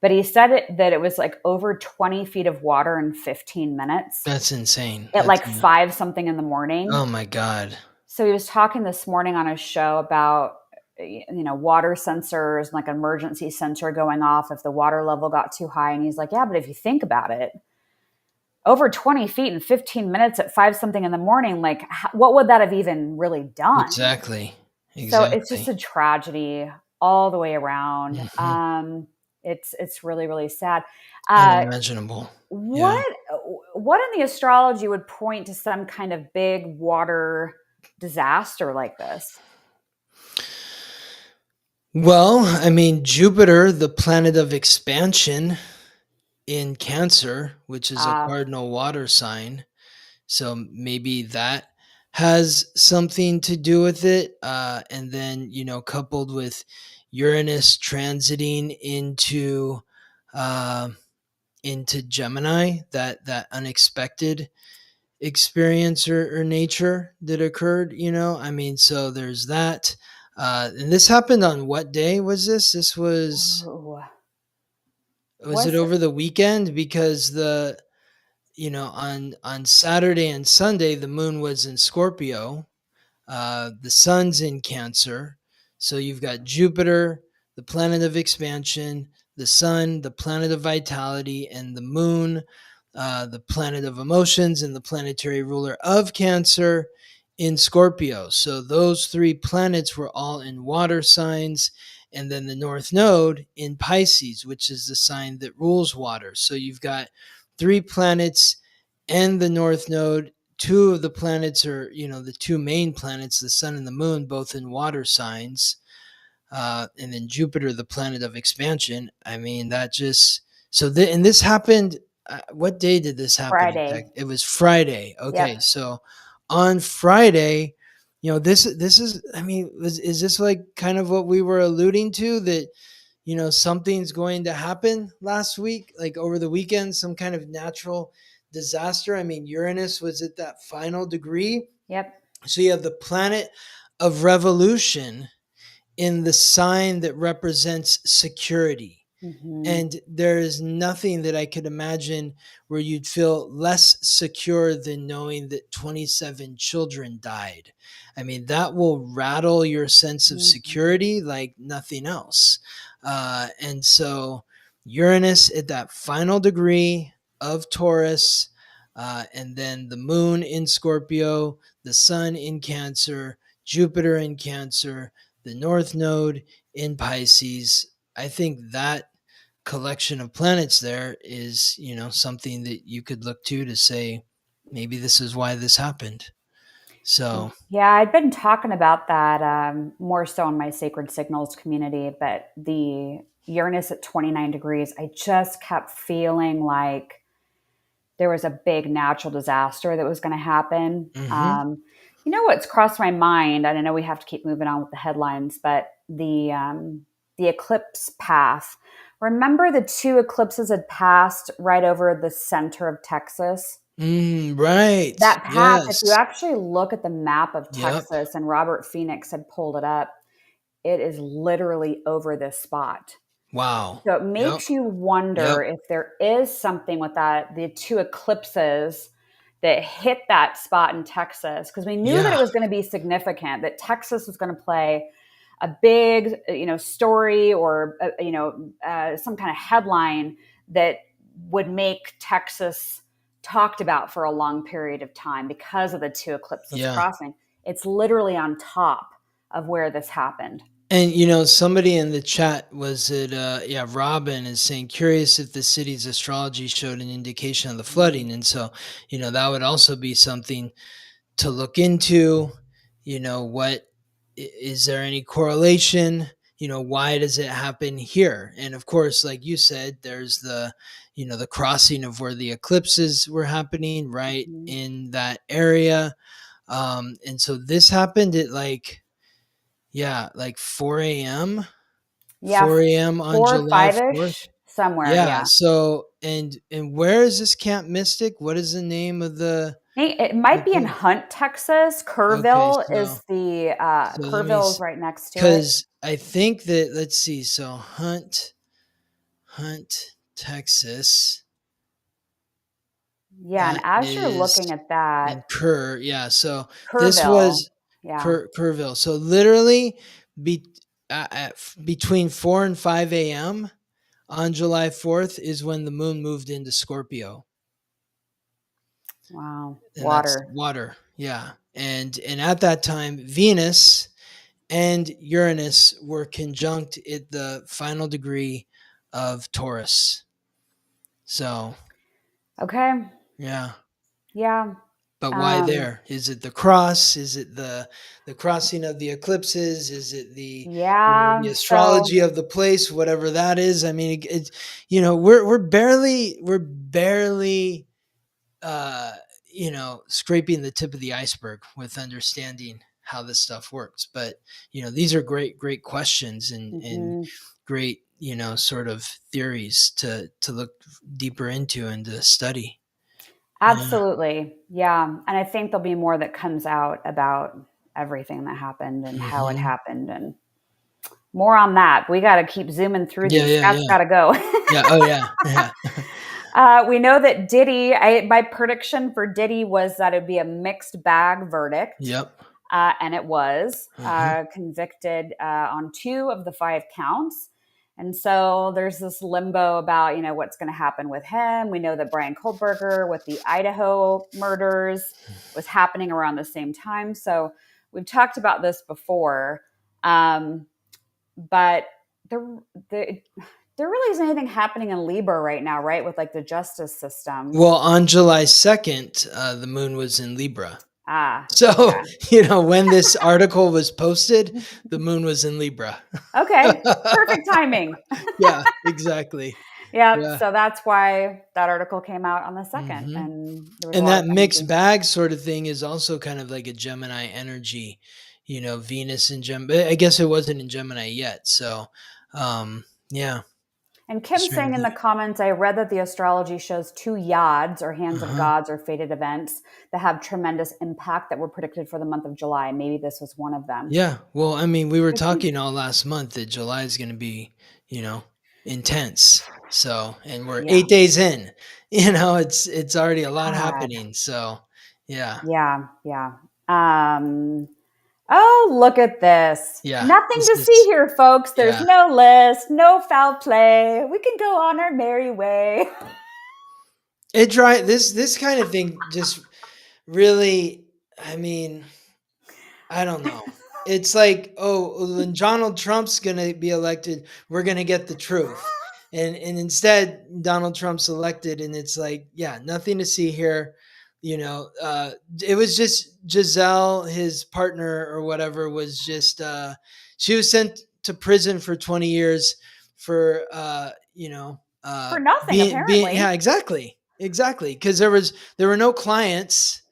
but he said that it was like over 20 feet of water in 15 minutes That's insane. at like 5 something in the morning. Oh my God. So he was talking this morning on his show about water sensors, like an emergency sensor going off if the water level got too high. And he's like, yeah, but if you think about it, over 20 feet in 15 minutes at 5 something in the morning, like what would that have even really done? Exactly. So it's just Exactly. a tragedy all the way around. Mhm. It's really, really sad. Unimaginable. Yeah. What in the astrology would point to some kind of big water disaster like this? Well, I mean, Jupiter, the planet of expansion in Cancer, which is a Uh, cardinal water sign. So maybe that has something to do with it. And then, coupled with Uranus transiting uh, into Gemini, that unexpected experience or nature that occurred, I mean, so there's that. And this happened on what day was this? This ooh, was it was over the weekend? Because on Saturday and Sunday, the moon was in Scorpio, the sun's in Cancer. So you've got Jupiter, the planet of expansion, the sun, the planet of vitality, and the moon, the planet of emotions and the planetary ruler of Cancer in Scorpio. So those three planets were all in water signs. And then the North Node in Pisces, which is the sign that rules water. So you've got three planets and the North Node. Two of the planets are, the two main planets, the sun and the moon, both in water signs. And then Jupiter, the planet of expansion. I mean, that just and this happened. What day did this happen Friday. exactly? It was Friday. Okay, Yep. so on Friday, this is, I mean, is this like kind of what we were alluding to, that something's going to happen last week, like over the weekend, some kind of natural disaster? I mean, Uranus was at that final degree. Yep. So you have the planet of revolution in the sign that represents security. Mm-hmm. And there is nothing that I could imagine where you'd feel less secure than knowing that 27 children died. I mean, that will rattle your sense of Mm-hmm. security like nothing else. And so Uranus at that final degree of Taurus, and then the moon in Scorpio, the sun in Cancer, Jupiter in Cancer, the North Node in Pisces. I think that collection of planets there is, something that you could look to say, maybe this is why this happened. So, Yeah, I'd been talking about that more so in my Sacred Signals community, but the Uranus at 29 degrees, I just kept feeling like there was a big natural disaster that was going to happen. mhm. What's crossed my mind, and I know we have to keep moving on with the headlines, but the eclipse path. Remember the two eclipses had passed right over the center of Texas? Right. That path, if you Yes. actually look at the map of Yep. Texas, and Robert Phoenix had pulled it up, it is literally over this spot. Wow. So it Yep. makes you Yep. wonder if there is something with that, the two eclipses that hit that spot in Texas, because we knew that it Yeah. was going to be significant, that Texas was going to play a big, story, or some kind of headline that would make Texas talked about for a long period of time because of the two eclipses Yeah. crossing. It's literally on top of where this happened. And somebody in the chat was it yeah, Robin is saying, curious if the city's astrology showed an indication of the flooding. And so, that would also be something to look into. What is there any correlation? Why does it happen here? And of course, like you said, there's the crossing of where the eclipses were happening right Mhm. in that area. And so this happened at like 4 a.m. Yeah, 4 a.m. on 4 or July 4th. 5-ish somewhere. Yeah. Yeah. So and where is this Camp Mystic? What is the name of Hey, it the might be in place? Hunt, Texas. Okay, Kerrville so is the let me, Kerrville is right next to it. because I think that, let's see, so Hunt, Texas. Yeah, and That as you're looking is at that, in Kerr. Yeah, so this Kerrville, was yeah, Kerrville. So literally, be between 4 and 5 a.m. on July 4th is when the moon moved into Scorpio, wow, and that's water. water. Yeah, and at that time, Venus and Uranus were conjunct at the final degree of Taurus. So, Okay, yeah. yeah, But why um, there? Is it the cross? Is it the crossing of the eclipses? Is it the yeah. So astrology of the place, whatever that is? I mean, it's we're barely uh scraping the tip of the iceberg with understanding how this stuff works. But these are great questions, and mhm. great sort of theories to look deeper into and to study. Yeah. Absolutely. Yeah. And I think there'll be more that comes out about everything that happened and how it Hmm. happened, and more on that. We got to keep zooming through Yeah, these. yeah, Scott's yeah. got to go. Yeah. Oh, yeah. Yeah. We know that Diddy, my prediction for Diddy was that it'd be a mixed bag verdict. Yep. And it was Uh-huh. convicted on 2 of the 5 counts. And so there's this limbo about, what's going to happen with him. We know that Brian Kohlberger with the Idaho murders was happening around the same time. So we've talked about this before. Um, but there, the, there really isn't anything happening in Libra right now, right? With like the justice system. Well, on July 2nd, the moon was in Libra. Ah, So, okay. when this article was posted, the moon was in Libra. Okay. Perfect timing. Yeah, exactly. Yep. Yeah. So that's why that article came out on the second, Hmm. and there was a And lot that of mixed energy. bag sort of thing is also kind of like a Gemini energy, Venus and Gemini. I guess it wasn't in Gemini yet. So, yeah, And just Kim trying to saying in think. the comments, I read that the astrology shows two yads or hands of Uh-huh. gods or fated events that have tremendous impact that were predicted for the month of July. Maybe this was one of them. Yeah. Well, I mean, we were I think, talking all last month that July is going to be, you know, intense. So, and we're yeah. 8 days in. It's already a lot God. happening. So, yeah, Yeah. Yeah. Um, oh, look at this. yeah. Nothing This to see is here, folks. There's yeah. no list, no foul play. We can go on our merry way. This kind of thing just really. I mean, I don't know. It's like, oh, when Donald Trump's going to be elected, we're going to get the truth. And instead, Donald Trump's elected, and it's like, yeah, nothing to see here. It was just Giselle, his partner or whatever, was just, she was sent to prison for 20 years for, For nothing, being, yeah, apparently. exactly. Exactly. Because there were no clients.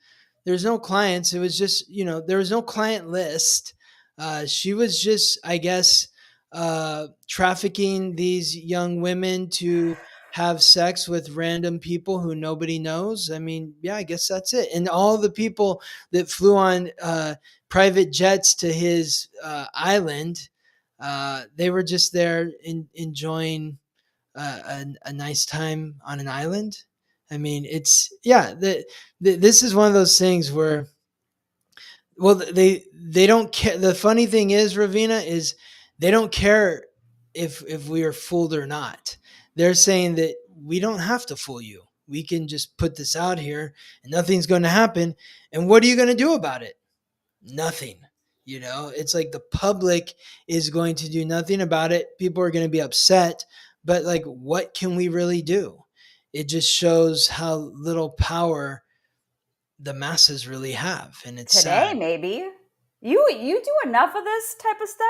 There's no clients. It was just, there was no client list. She was just, I guess, trafficking these young women to have sex with random people who nobody knows. I mean, yeah, I guess that's it. And all the people that flew on private jets to his island, they were just there enjoying a nice time on an island. I mean, it's yeah. This is one of those things where, well, they don't care. The funny thing is, Ravina, is they don't care if we are fooled or not. They're saying that we don't have to fool you. We can just put this out here, and nothing's going to happen. And what are you going to do about it? Nothing. It's like the public is going to do nothing about it. People are going to be upset, but like, what can we really do? It just shows how little power the masses really have, and it's Today, sad. maybe. You do enough of this type of stuff?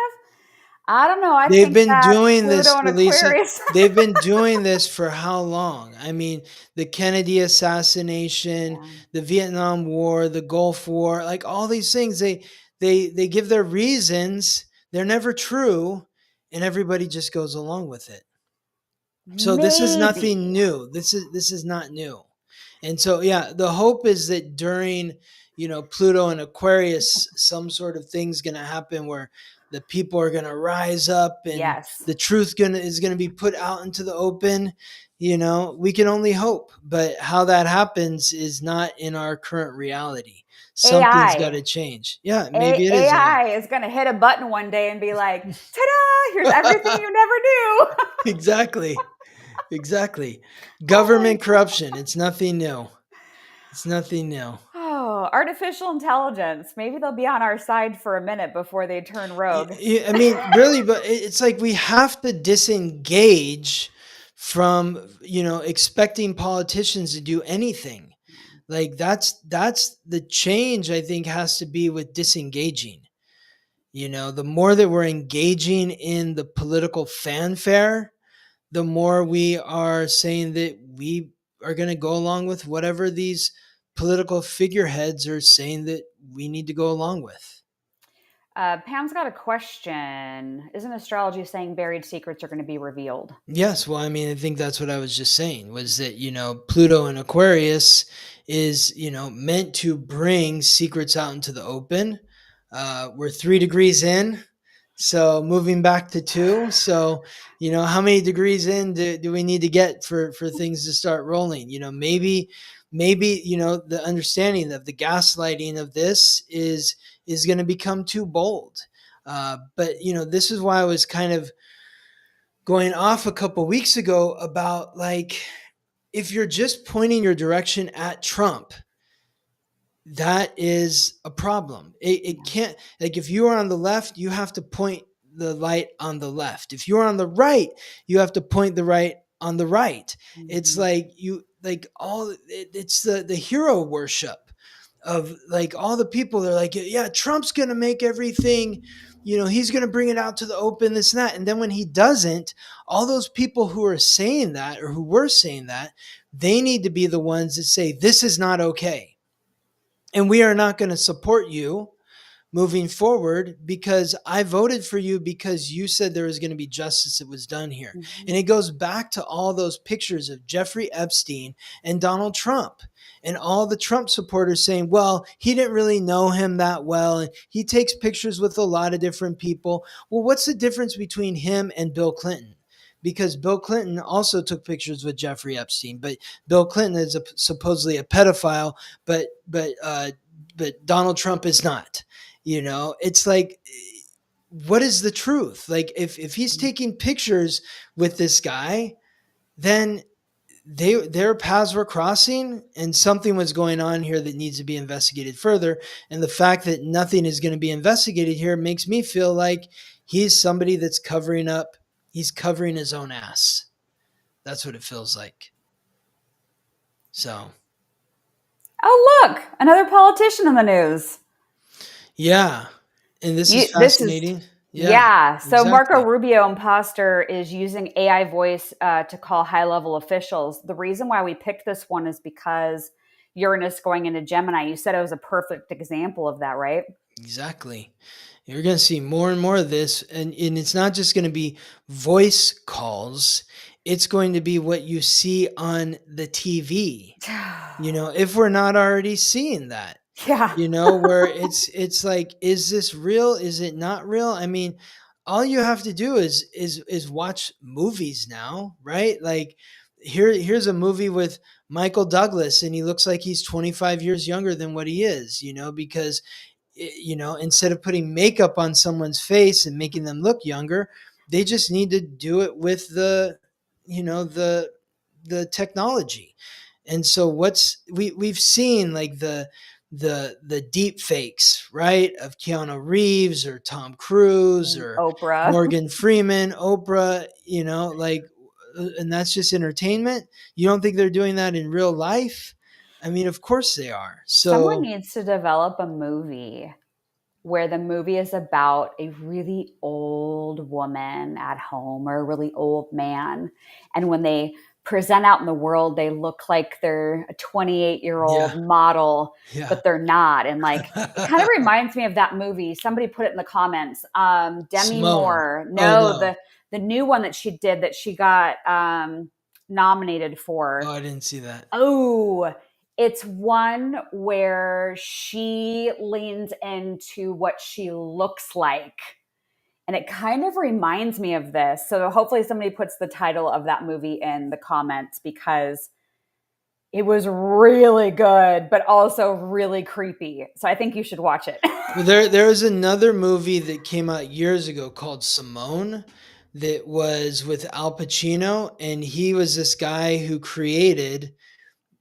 I don't know. I They've think been that doing Pluto this, and Lisa. Aquarius. They've been doing this for how long? I mean, the Kennedy assassination, Yeah. the Vietnam War, the Gulf War, like all these things. They give their reasons. They're never true, and everybody just goes along with it. So this is nothing Maybe. new. This is not new. And so yeah, the hope is that during, Pluto and Aquarius, some sort of thing's going to happen where the people are going to rise up and Yes. the truth is going to be put out into the open. We can only hope, but how that happens is not in our current reality. Something's got AI. to change. Yeah, maybe it is AI. AI is going to hit a button one day and be like, ta-da, here's everything you never knew. Exactly. Exactly. Oh my Government corruption. It's nothing new. It's nothing new. Oh, artificial intelligence. Maybe they'll be on our side for a minute before they turn rogue. I mean, really, but it's like we have to disengage from, expecting politicians to do anything. Like that's the change I think has to be with disengaging. The more that we're engaging in the political fanfare, the more we are saying that we are going to go along with whatever these political figureheads are saying that we need to go along with. Pam's got a question. Isn't astrology saying buried secrets are going to be revealed? Yes, well, I mean, I think that's what I was just saying was that, Pluto and Aquarius is, meant to bring secrets out into the open. We're 3 degrees in. So moving back to two. So, how many degrees in do we need to get for things to start rolling? Maybe, the understanding of the gaslighting of this is going to become too bold. But, this is why I was kind of going off a couple weeks ago about like, if you're just pointing your direction at Trump, that is a problem. It Yeah. can't, like, if you are on the left, you have to point the light on the left. If you're on the right, you have to point the right on the right. It's Mhm. like it's the hero worship of like all the people. They're like, yeah, Trump's gonna make everything he's going to bring it out to the open, this and that. And then when he doesn't, all those people who are saying that, or who were saying that, they need to be the ones that say, this is not okay. And we are not going to support you moving forward because I voted for you because you said there was going to be justice that was done here. Mm-hmm. And it goes back to all those pictures of Jeffrey Epstein and Donald Trump and all the Trump supporters saying, well, he didn't really know him that well. And he takes pictures with a lot of different people. Well, what's the difference between him and Bill Clinton? Because Bill Clinton also took pictures with Jeffrey Epstein, but Bill Clinton is supposedly a pedophile, but Donald Trump is not. It's like, what is the truth? Like, if he's taking pictures with this guy, then their paths were crossing and something was going on here that needs to be investigated further. And the fact that nothing is going to be investigated here makes me feel like he's somebody that's covering up. He's covering his own ass. That's what it feels like. So. Oh, look, another politician in the news. Yeah. And this is fascinating. Yeah. So exactly. Marco Rubio, imposter, is using AI voice to call high-level officials. The reason why we picked this one is because Uranus going into Gemini. You said it was a perfect example of that, right? Exactly. You're going to see more and more of this. And it's not just going to be voice calls. It's going to be what you see on the TV, if we're not already seeing that. Yeah. Where it's like, is this real? Is it not real? I mean, all you have to do is watch movies now, right? Like here's a movie with Michael Douglas and he looks like he's 25 years younger than what he is, because instead of putting makeup on someone's face and making them look younger, they just need to do it with the technology. And so we've seen like the deep fakes, right? Of Keanu Reeves or Tom Cruise or Oprah. Morgan Freeman, Oprah, and that's just entertainment. You don't think they're doing that in real life? I mean, of course they are. So someone needs to develop a movie where the movie is about a really old woman at home or a really old man. And when they present out in the world, they look like they're a 28-year-old model, but they're not. And like, it kind of reminds me of that movie. Somebody put it in the comments. Demi Simone. Moore. No. The new one that she did that she got nominated for. Oh, I didn't see that. Oh, it's one where she leans into what she looks like. And it kind of reminds me of this. So hopefully somebody puts the title of that movie in the comments because it was really good, but also really creepy. So I think you should watch it. Well, there was another movie that came out years ago called Simone that was with Al Pacino. And he was this guy who created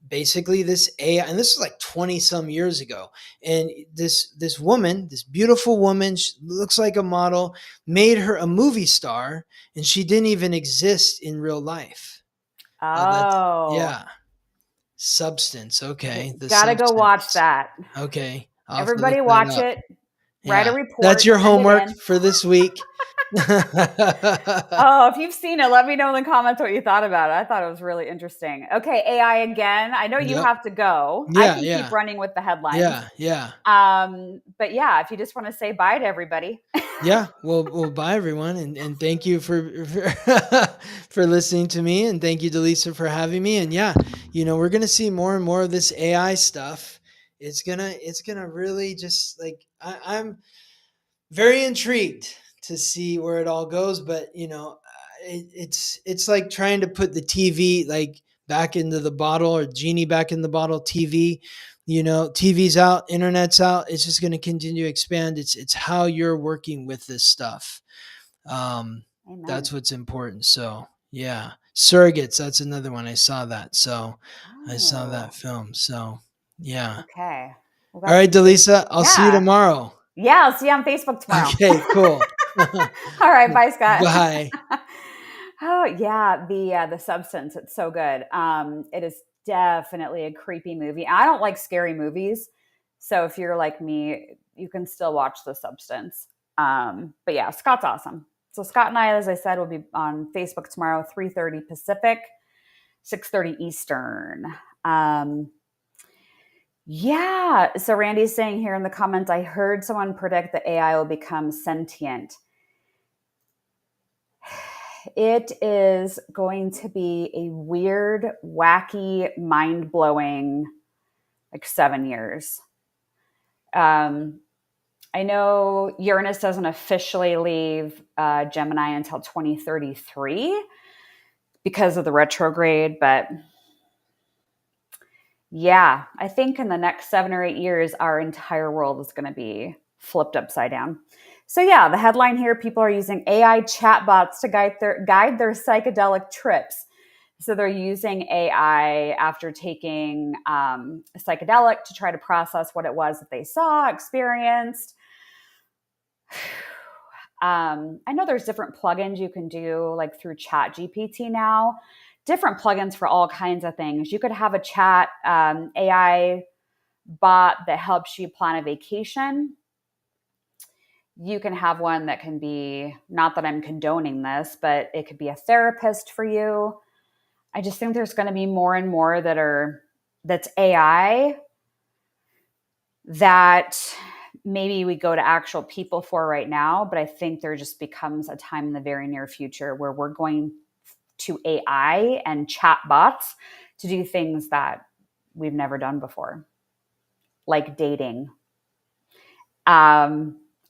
basically this AI, and this is like 20 some years ago. And this woman, this beautiful woman, she looks like a model, made her a movie star, and she didn't even exist in real life. Oh. Substance. Okay. Gotta go watch that. Okay. Everybody watch it. Write a report. That's your homework for this week. Oh, if you've seen it, let me know in the comments what you thought about it. I thought it was really interesting. Okay, AI again. I know you have to go. I can keep running with the headlines. Yeah. But yeah, if you just want to say bye to everybody. Yeah, well, bye everyone, and thank you for listening to me, and thank you, Dallisa, for having me. And yeah, we're gonna see more and more of this AI stuff. It's gonna really just like I'm very intrigued to see where it all goes, but it's like trying to put the TV like back into the bottle, or genie back in the bottle. TV's out, internet's out. It's just going to continue to expand. It's how you're working with this stuff. That's what's important. So yeah, Surrogates. That's another one. I saw that. So I saw that film. So yeah. Okay. All right, Dallisa. I'll see you tomorrow. Yeah, I'll see you on Facebook tomorrow. Okay, cool. All right, bye, Scott. Bye. Oh yeah, the Substance. It's so good. It is definitely a creepy movie. I don't like scary movies, so if you're like me, you can still watch The Substance. But yeah, Scott's awesome. So Scott and I, as I said, will be on Facebook tomorrow, 3:30 Pacific, 6:30 Eastern. Yeah. So Randy's saying here in the comments, I heard someone predict that AI will become sentient. It is going to be a weird, wacky, mind-blowing, 7 years. I know Uranus doesn't officially leave Gemini until 2033 because of the retrograde, but yeah, I think in the next 7 or 8 years, our entire world is going to be flipped upside down. So yeah, the headline here, people are using AI chatbots to guide their psychedelic trips. So they're using AI after taking a psychedelic to try to process what it was that they saw, experienced. I know there's different plugins you can do through ChatGPT now, different plugins for all kinds of things. You could have a chat AI bot that helps you plan a vacation. You can have one that can be, not that I'm condoning this, but it could be a therapist for you. I just think there's going to be more and more that's AI that maybe we go to actual people for right now, but I think there just becomes a time in the very near future where we're going to AI and chat bots to do things that we've never done before, like dating.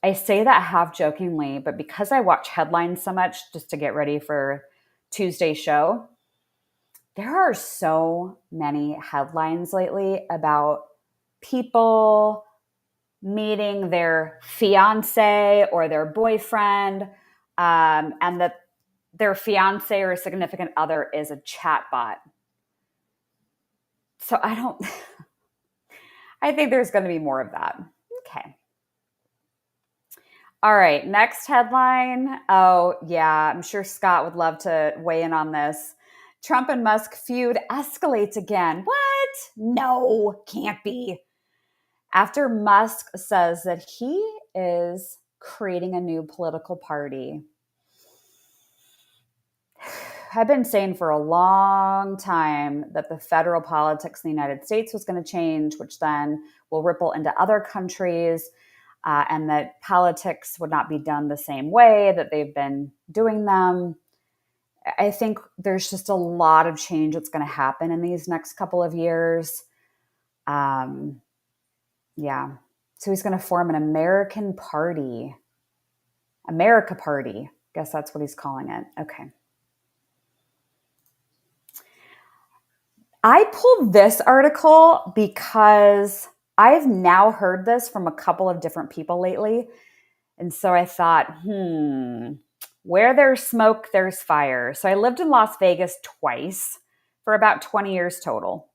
I say that half jokingly, but because I watch headlines so much just to get ready for Tuesday's show, there are so many headlines lately about people meeting their fiance or their boyfriend, and that their fiance or significant other is a chatbot. So I think there's going to be more of that. Okay. All right. Next headline. Oh, yeah. I'm sure Scott would love to weigh in on this. Trump and Musk feud escalates again. What? No, can't be. After Musk says that he is creating a new political party. I've been saying for a long time that the federal politics in the United States was going to change, which then will ripple into other countries, and that politics would not be done the same way that they've been doing them. I think there's just a lot of change that's going to happen in these next couple of years. Yeah. So he's going to form an America Party. Guess that's what he's calling it. Okay. I pulled this article because I've now heard this from a couple of different people lately. And so I thought, where there's smoke, there's fire. So I lived in Las Vegas twice for about 20 years total.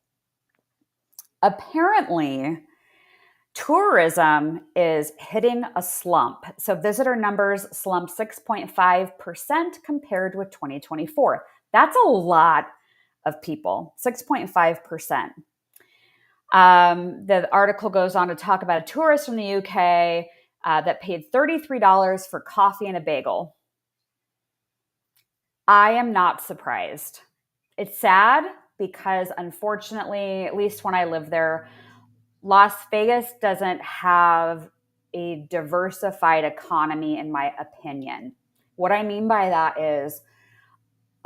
Apparently, tourism is hitting a slump. So visitor numbers slumped 6.5% compared with 2024. That's a lot of people, 6.5%. The article goes on to talk about a tourist from the UK that paid $33 for coffee and a bagel. I am not surprised. It's sad because unfortunately, at least when I lived there, Las Vegas doesn't have a diversified economy, in my opinion. What I mean by that is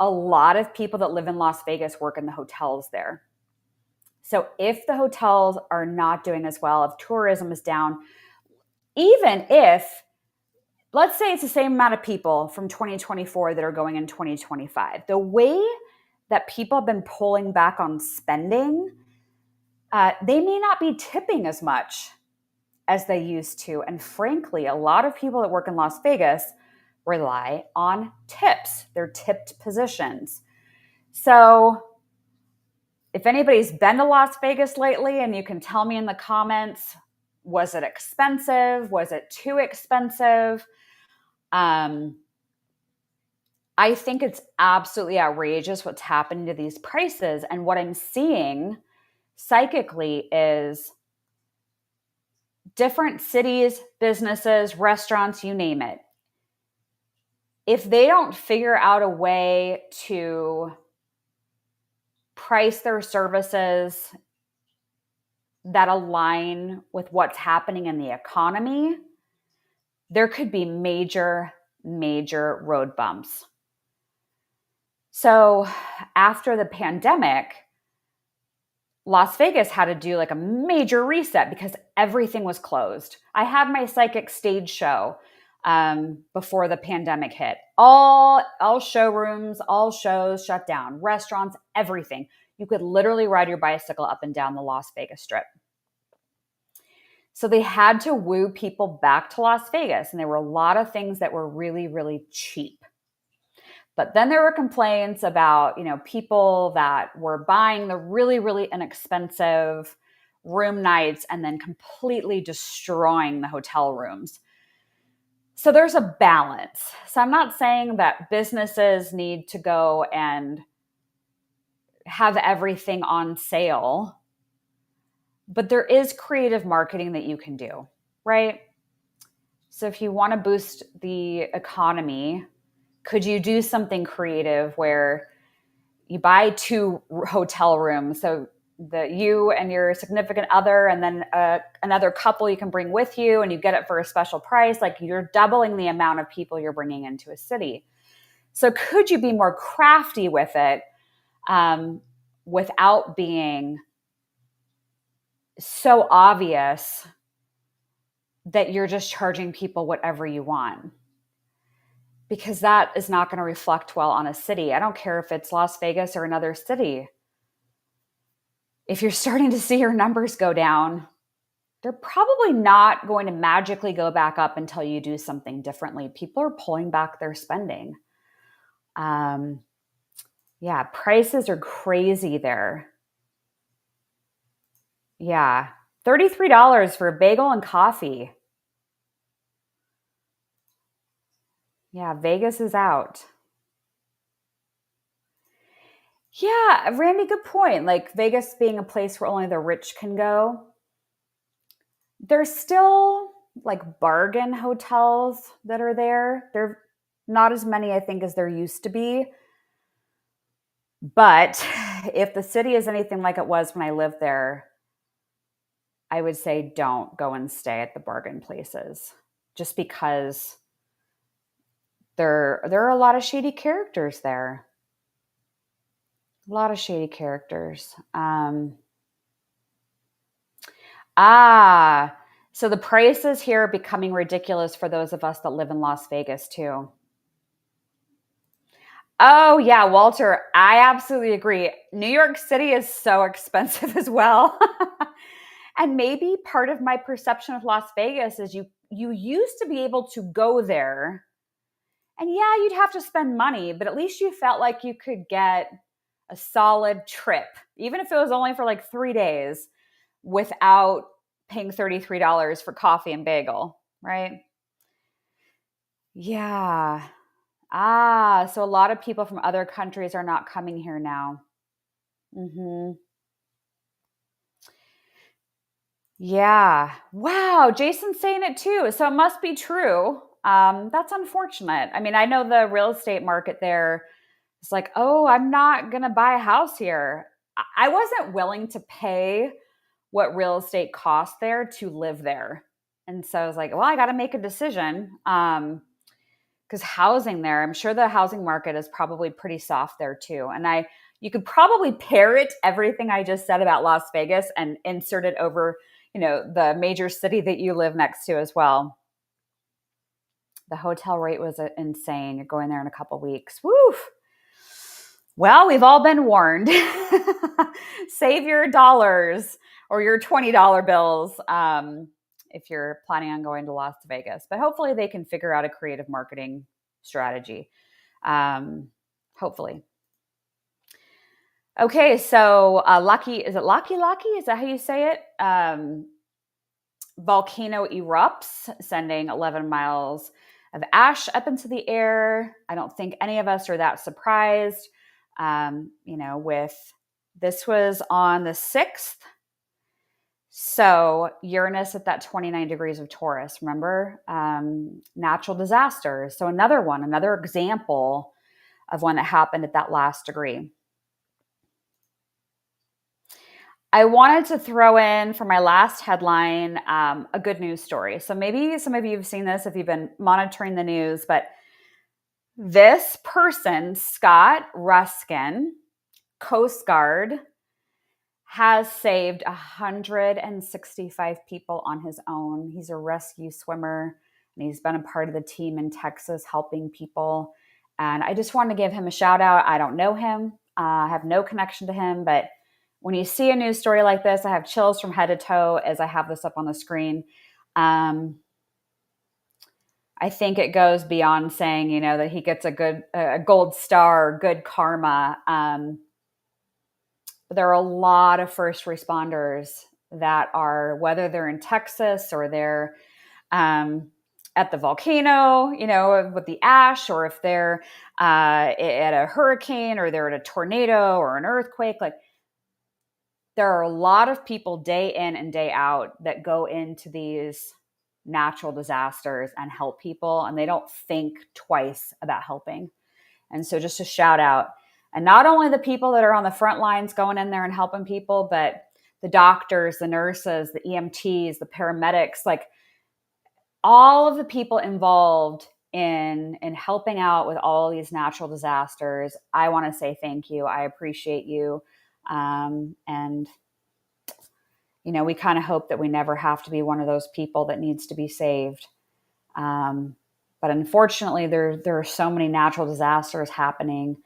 a lot of people that live in Las Vegas work in the hotels there. So if the hotels are not doing as well, if tourism is down, even if, let's say it's the same amount of people from 2024 that are going in 2025, the way that people have been pulling back on spending, they may not be tipping as much as they used to. And frankly, a lot of people that work in Las Vegas rely on tips. They're tipped positions. So if anybody's been to Las Vegas lately, and you can tell me in the comments, was it expensive? Was it too expensive? I think it's absolutely outrageous what's happening to these prices. And what I'm seeing psychically is different cities, businesses, restaurants, you name it. If they don't figure out a way to price their services that align with what's happening in the economy, there could be major, major road bumps. So after the pandemic, Las Vegas had to do like a major reset because everything was closed. I had my psychic stage show before the pandemic hit. All showrooms, all shows shut down, restaurants, everything. You could literally ride your bicycle up and down the Las Vegas Strip. So they had to woo people back to Las Vegas. And there were a lot of things that were really, really cheap. But then there were complaints about, people that were buying the really, really inexpensive room nights and then completely destroying the hotel rooms. So there's a balance. So I'm not saying that businesses need to go and have everything on sale, but there is creative marketing that you can do, right? So if you want to boost the economy, could you do something creative where you buy 2 hotel rooms so that you and your significant other and then another couple you can bring with you, and you get it for a special price? Like, you're doubling the amount of people you're bringing into a city. So could you be more crafty with it without being so obvious that you're just charging people whatever you want? Because that is not going to reflect well on a city. I don't care if it's Las Vegas or another city. If you're starting to see your numbers go down, they're probably not going to magically go back up until you do something differently. People are pulling back their spending. Prices are crazy there. Yeah, $33 for a bagel and coffee. Yeah, Vegas is out. Yeah, Randy, good point. Like, Vegas being a place where only the rich can go. There's still like bargain hotels that are there. They're not as many, I think, as there used to be. But if the city is anything like it was when I lived there, I would say don't go and stay at the bargain places, just because there are a lot of shady characters there. A lot of shady characters. So the prices here are becoming ridiculous for those of us that live in Las Vegas too. Oh yeah, Walter, I absolutely agree. New York City is so expensive as well. And maybe part of my perception of Las Vegas is you used to be able to go there, and yeah, you'd have to spend money, but at least you felt like you could get a solid trip, even if it was only for like 3 days, without paying $33 for coffee and bagel, right? Yeah. So a lot of people from other countries are not coming here now. Mm-hmm. Yeah. Wow. Jason's saying it too. So it must be true. That's unfortunate. I mean, I know the real estate market there is like, oh, I'm not going to buy a house here. I wasn't willing to pay what real estate costs there to live there. And so I was like, well, I got to make a decision. Because housing there, I'm sure the housing market is probably pretty soft there too. And you could probably parrot everything I just said about Las Vegas and insert it over, the major city that you live next to as well. The hotel rate was insane. You're going there in a couple weeks. Woo! Well, we've all been warned. Save your dollars or your $20 bills if you're planning on going to Las Vegas. But hopefully they can figure out a creative marketing strategy. Hopefully. Okay, so Lucky? Is that how you say it? Volcano erupts, sending 11 miles of ash up into the air. I don't think any of us are that surprised. This was on the 6th. So Uranus at that 29 degrees of Taurus, remember? Natural disasters. So another example of one that happened at that last degree. I wanted to throw in for my last headline a good news story. So maybe some of you have seen this if you've been monitoring the news, but this person, Scott Ruskin, Coast Guard, has saved 165 people on his own. He's a rescue swimmer, and he's been a part of the team in Texas helping people. And I just want to give him a shout out. I don't know him. I have no connection to him, but when you see a news story like this, I have chills from head to toe as I have this up on the screen. I think it goes beyond saying, that he gets a gold star, good karma. But there are a lot of first responders that are, whether they're in Texas or they're at the volcano, with the ash, or if they're at a hurricane, or they're at a tornado or an earthquake, there are a lot of people day in and day out that go into these natural disasters and help people, and they don't think twice about helping. And so just a shout out. And not only the people that are on the front lines going in there and helping people, but the doctors, the nurses, the EMTs, the paramedics, all of the people involved in helping out with all these natural disasters. I want to say thank you. I appreciate you. And we kind of hope that we never have to be one of those people that needs to be saved. But unfortunately, there are so many natural disasters happening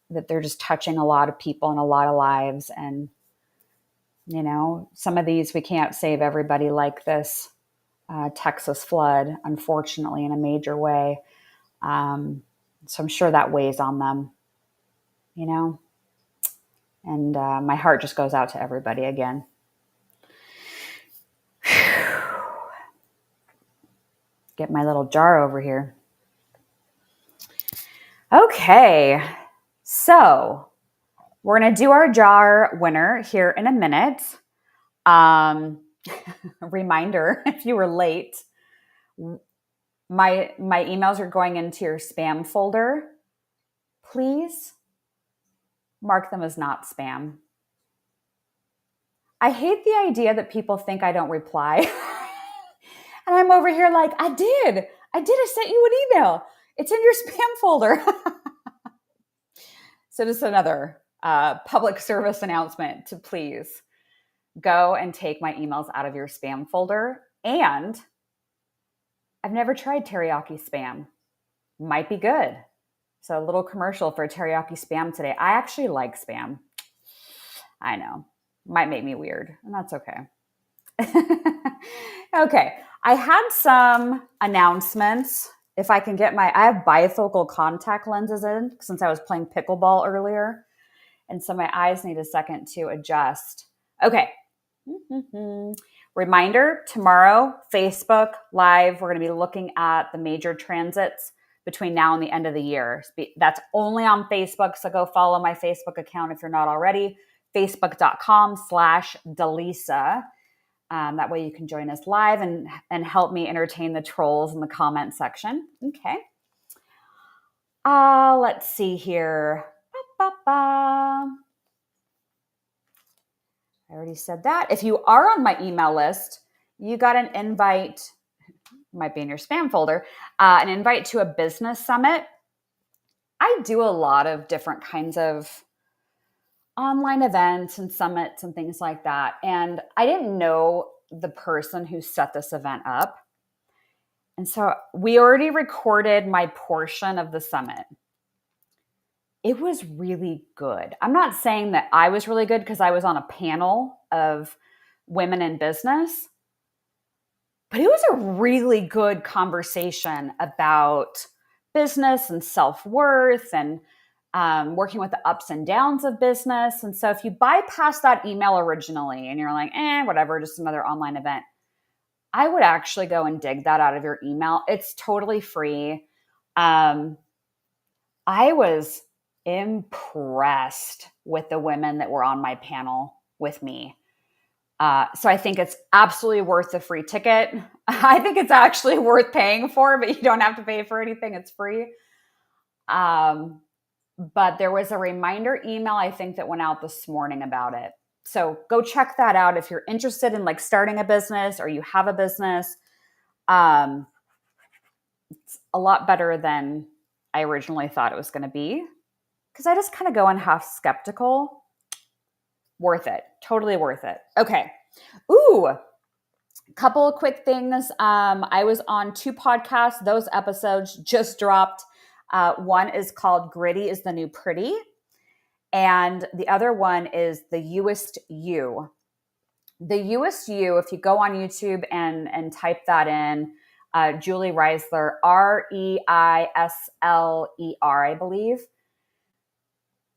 that they're just touching a lot of people and a lot of lives. And, some of these, we can't save everybody, like this Texas flood, unfortunately, in a major way. So I'm sure that weighs on them, and my heart just goes out to everybody again. Get my little jar over here. Okay, so we're going to do our jar winner here in a minute. Reminder, if you were late, my emails are going into your spam folder. Please mark them as not spam. I hate the idea that people think I don't reply. And I'm over here like, I did. I sent you an email. It's in your spam folder. So just another public service announcement to please go and take my emails out of your spam folder. And I've never tried teriyaki spam. Might be good. So a little commercial for teriyaki spam today. I actually like spam. I know. Might make me weird, and that's okay. Okay. I had some announcements. If I can get I have bifocal contact lenses in since I was playing pickleball earlier. And so my eyes need a second to adjust. Okay. Reminder, tomorrow, Facebook Live, we're going to be looking at the major transits between now and the end of the year. That's only on Facebook, so go follow my Facebook account if you're not already, facebook.com/Dallisa. That way you can join us live and help me entertain the trolls in the comment section. Okay. Let's see here. I already said that. If you are on my email list, you got an invite, might be in your spam folder, an invite to a business summit. I do a lot of different kinds of online events and summits and things like that. And I didn't know the person who set this event up. And so we already recorded my portion of the summit. It was really good. I'm not saying that I was really good because I was on a panel of women in business, but it was a really good conversation about business and self-worth and working with the ups and downs of business. And so if you bypass that email originally and you're like, whatever, just another online event, I would actually go and dig that out of your email. It's totally free. I was impressed with the women that were on my panel with me. So I think it's absolutely worth the free ticket. I think it's actually worth paying for, but you don't have to pay for anything. It's free. But there was a reminder email, I think, that went out this morning about it. So go check that out if you're interested in like starting a business or you have a business. It's a lot better than I originally thought it was going to be, because I just kind of go in half skeptical. Worth it. Totally worth it. Okay. Ooh, a couple of quick things. I was on 2 podcasts. Those episodes just dropped. One is called Gritty is the New Pretty. And the other one is The Youest You. The Youest You, if you go on YouTube and type that in, Julie Reisler, Reisler, I believe.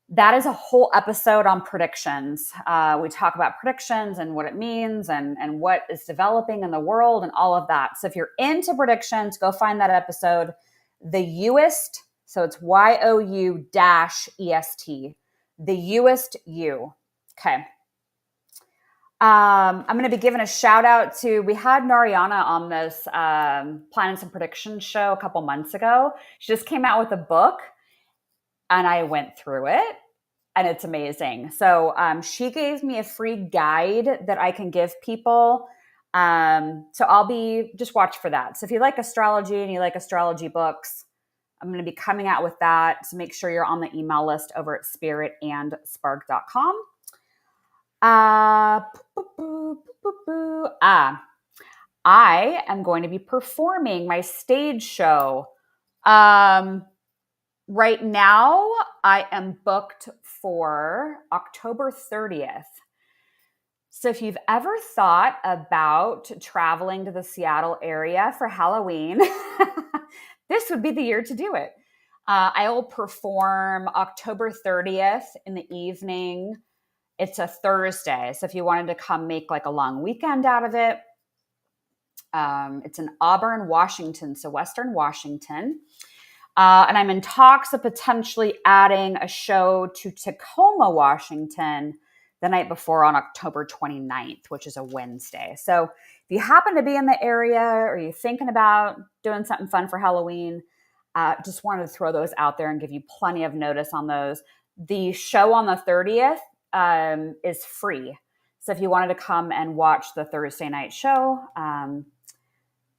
That is a whole episode on predictions. We talk about predictions and what it means and what is developing in the world and all of that. So if you're into predictions, go find that episode. The Youest, so it's YOU-EST. The Youest You. Okay. I'm going to be giving a shout out to, we had Nariana on this Planets and Predictions show a couple months ago. She just came out with a book and I went through it and it's amazing. So she gave me a free guide that I can give people. So I'll be, just watch for that. So if you like astrology and you like astrology books, I'm going to be coming out with that. So make sure you're on the email list over at spiritandspark.com. I am going to be performing my stage show. Right now, I am booked for October 30th. So if you've ever thought about traveling to the Seattle area for Halloween, this would be the year to do it. I will perform October 30th in the evening. It's a Thursday. So if you wanted to come make like a long weekend out of it, it's in Auburn, Washington. So Western Washington. And I'm in talks of potentially adding a show to Tacoma, Washington the night before on October 29th, which is a Wednesday. So if you happen to be in the area or you're thinking about doing something fun for Halloween, just wanted to throw those out there and give you plenty of notice on those. The show on the 30th is free. So if you wanted to come and watch the Thursday night show,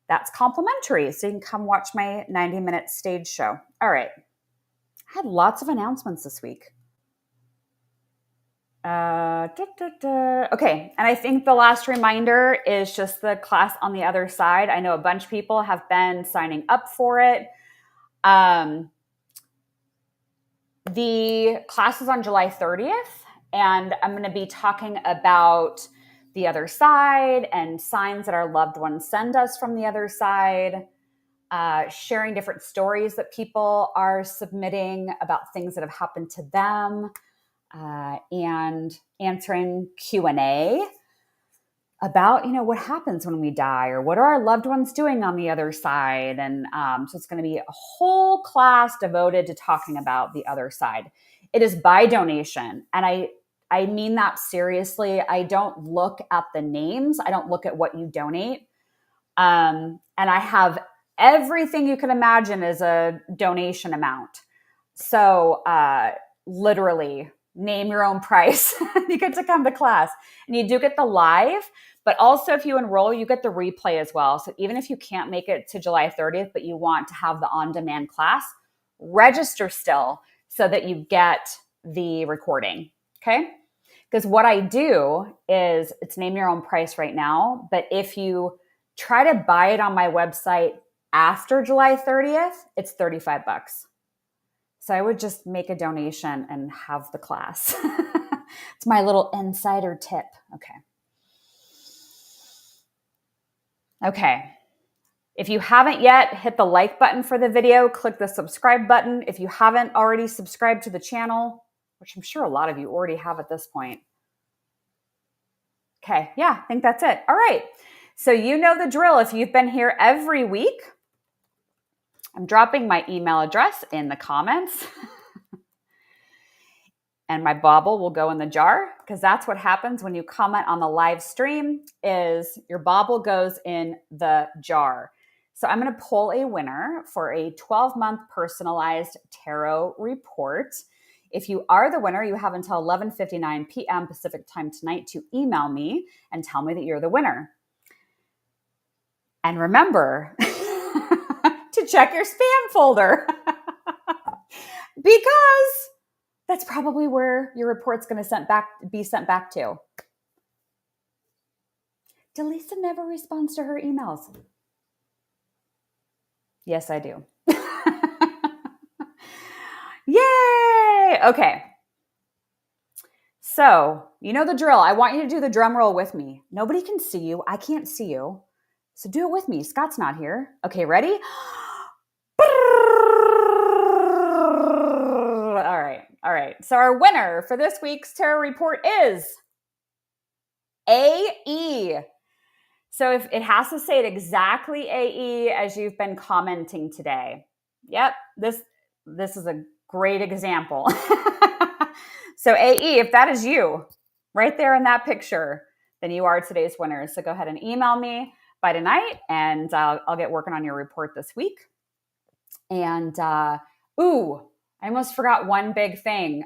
that's complimentary. So you can come watch my 90-minute stage show. All right. I had lots of announcements this week. Okay. And I think the last reminder is just the class on the other side. I know a bunch of people have been signing up for it. The class is on July 30th, and I'm going to be talking about the other side and signs that our loved ones send us from the other side, sharing different stories that people are submitting about things that have happened to them, and answering Q&A about, what happens when we die or what are our loved ones doing on the other side. And so it's going to be a whole class devoted to talking about the other side. It is by donation. And I mean that seriously. I don't look at the names. I don't look at what you donate. And I have everything you can imagine as a donation amount. So literally name your own price. You get to come to class and you do get the live, but also if you enroll, you get the replay as well. So even if you can't make it to July 30th, but you want to have the on-demand class, register still so that you get the recording. Okay. Because what I do is it's name your own price right now. But if you try to buy it on my website after July 30th, it's $35. So I would just make a donation and have the class. It's my little insider tip. Okay. If you haven't yet, hit the like button for the video, click the subscribe button. If you haven't already subscribed to the channel, which I'm sure a lot of you already have at this point. Okay, yeah, I think that's it. All right, so you know the drill. If you've been here every week, I'm dropping my email address in the comments. and my bauble will go in the jar, because that's what happens when you comment on the live stream is your bauble goes in the jar. So I'm going to pull a winner for a 12-month personalized tarot report. If you are the winner, you have until 11:59 p.m. Pacific time tonight to email me and tell me that you're the winner. And remember to check your spam folder because that's probably where your report's going to be sent back to. Dallisa never responds to her emails. Yes, I do. Yay! Okay. So, you know the drill. I want you to do the drum roll with me. Nobody can see you. I can't see you. So do it with me. Scott's not here. Okay, ready? All right. So our winner for this week's tarot report is AE. So if it has to say it exactly AE as you've been commenting today. Yep, this is a great example. So AE, if that is you right there in that picture, then you are today's winner. So go ahead and email me by tonight, and I'll get working on your report this week. And I almost forgot one big thing.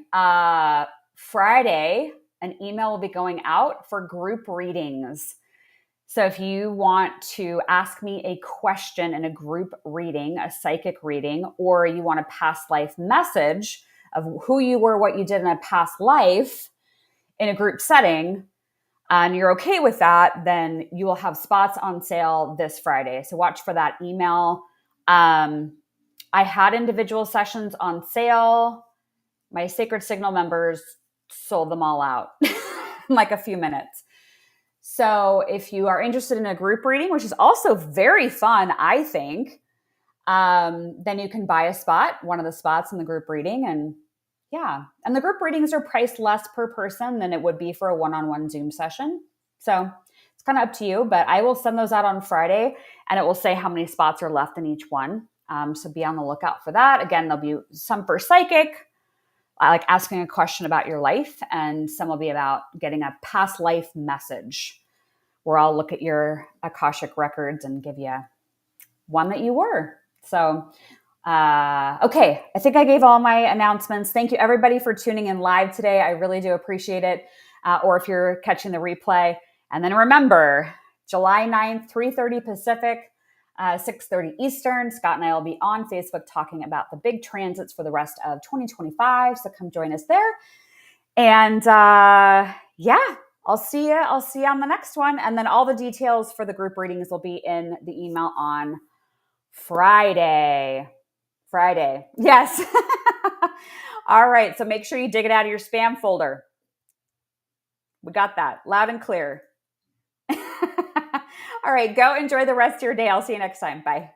Friday, an email will be going out for group readings. So if you want to ask me a question in a group reading, a psychic reading, or you want a past life message of who you were, what you did in a past life in a group setting, and you're okay with that, then you will have spots on sale this Friday. So watch for that email. I had individual sessions on sale. My Sacred Signal members sold them all out in like a few minutes. So if you are interested in a group reading, which is also very fun, I think, then you can buy a spot, one of the spots in the group reading. And yeah, and the group readings are priced less per person than it would be for a one-on-one Zoom session. So it's kind of up to you, but I will send those out on Friday, and it will say how many spots are left in each one. So be on the lookout for that. Again, there'll be some for psychic, like asking a question about your life, and some will be about getting a past life message, where I'll look at your Akashic records and give you one that you were. So, okay, I think I gave all my announcements. Thank you, everybody, for tuning in live today. I really do appreciate it. Or if you're catching the replay. And then remember, July 9th, 3:30 Pacific, 6:30 Eastern, Scott and I will be on Facebook talking about the big transits for the rest of 2025. So come join us there. And yeah, I'll see you on the next one. And then all the details for the group readings will be in the email on Friday. Yes. All right. So make sure you dig it out of your spam folder. We got that loud and clear. All right. Go enjoy the rest of your day. I'll see you next time. Bye.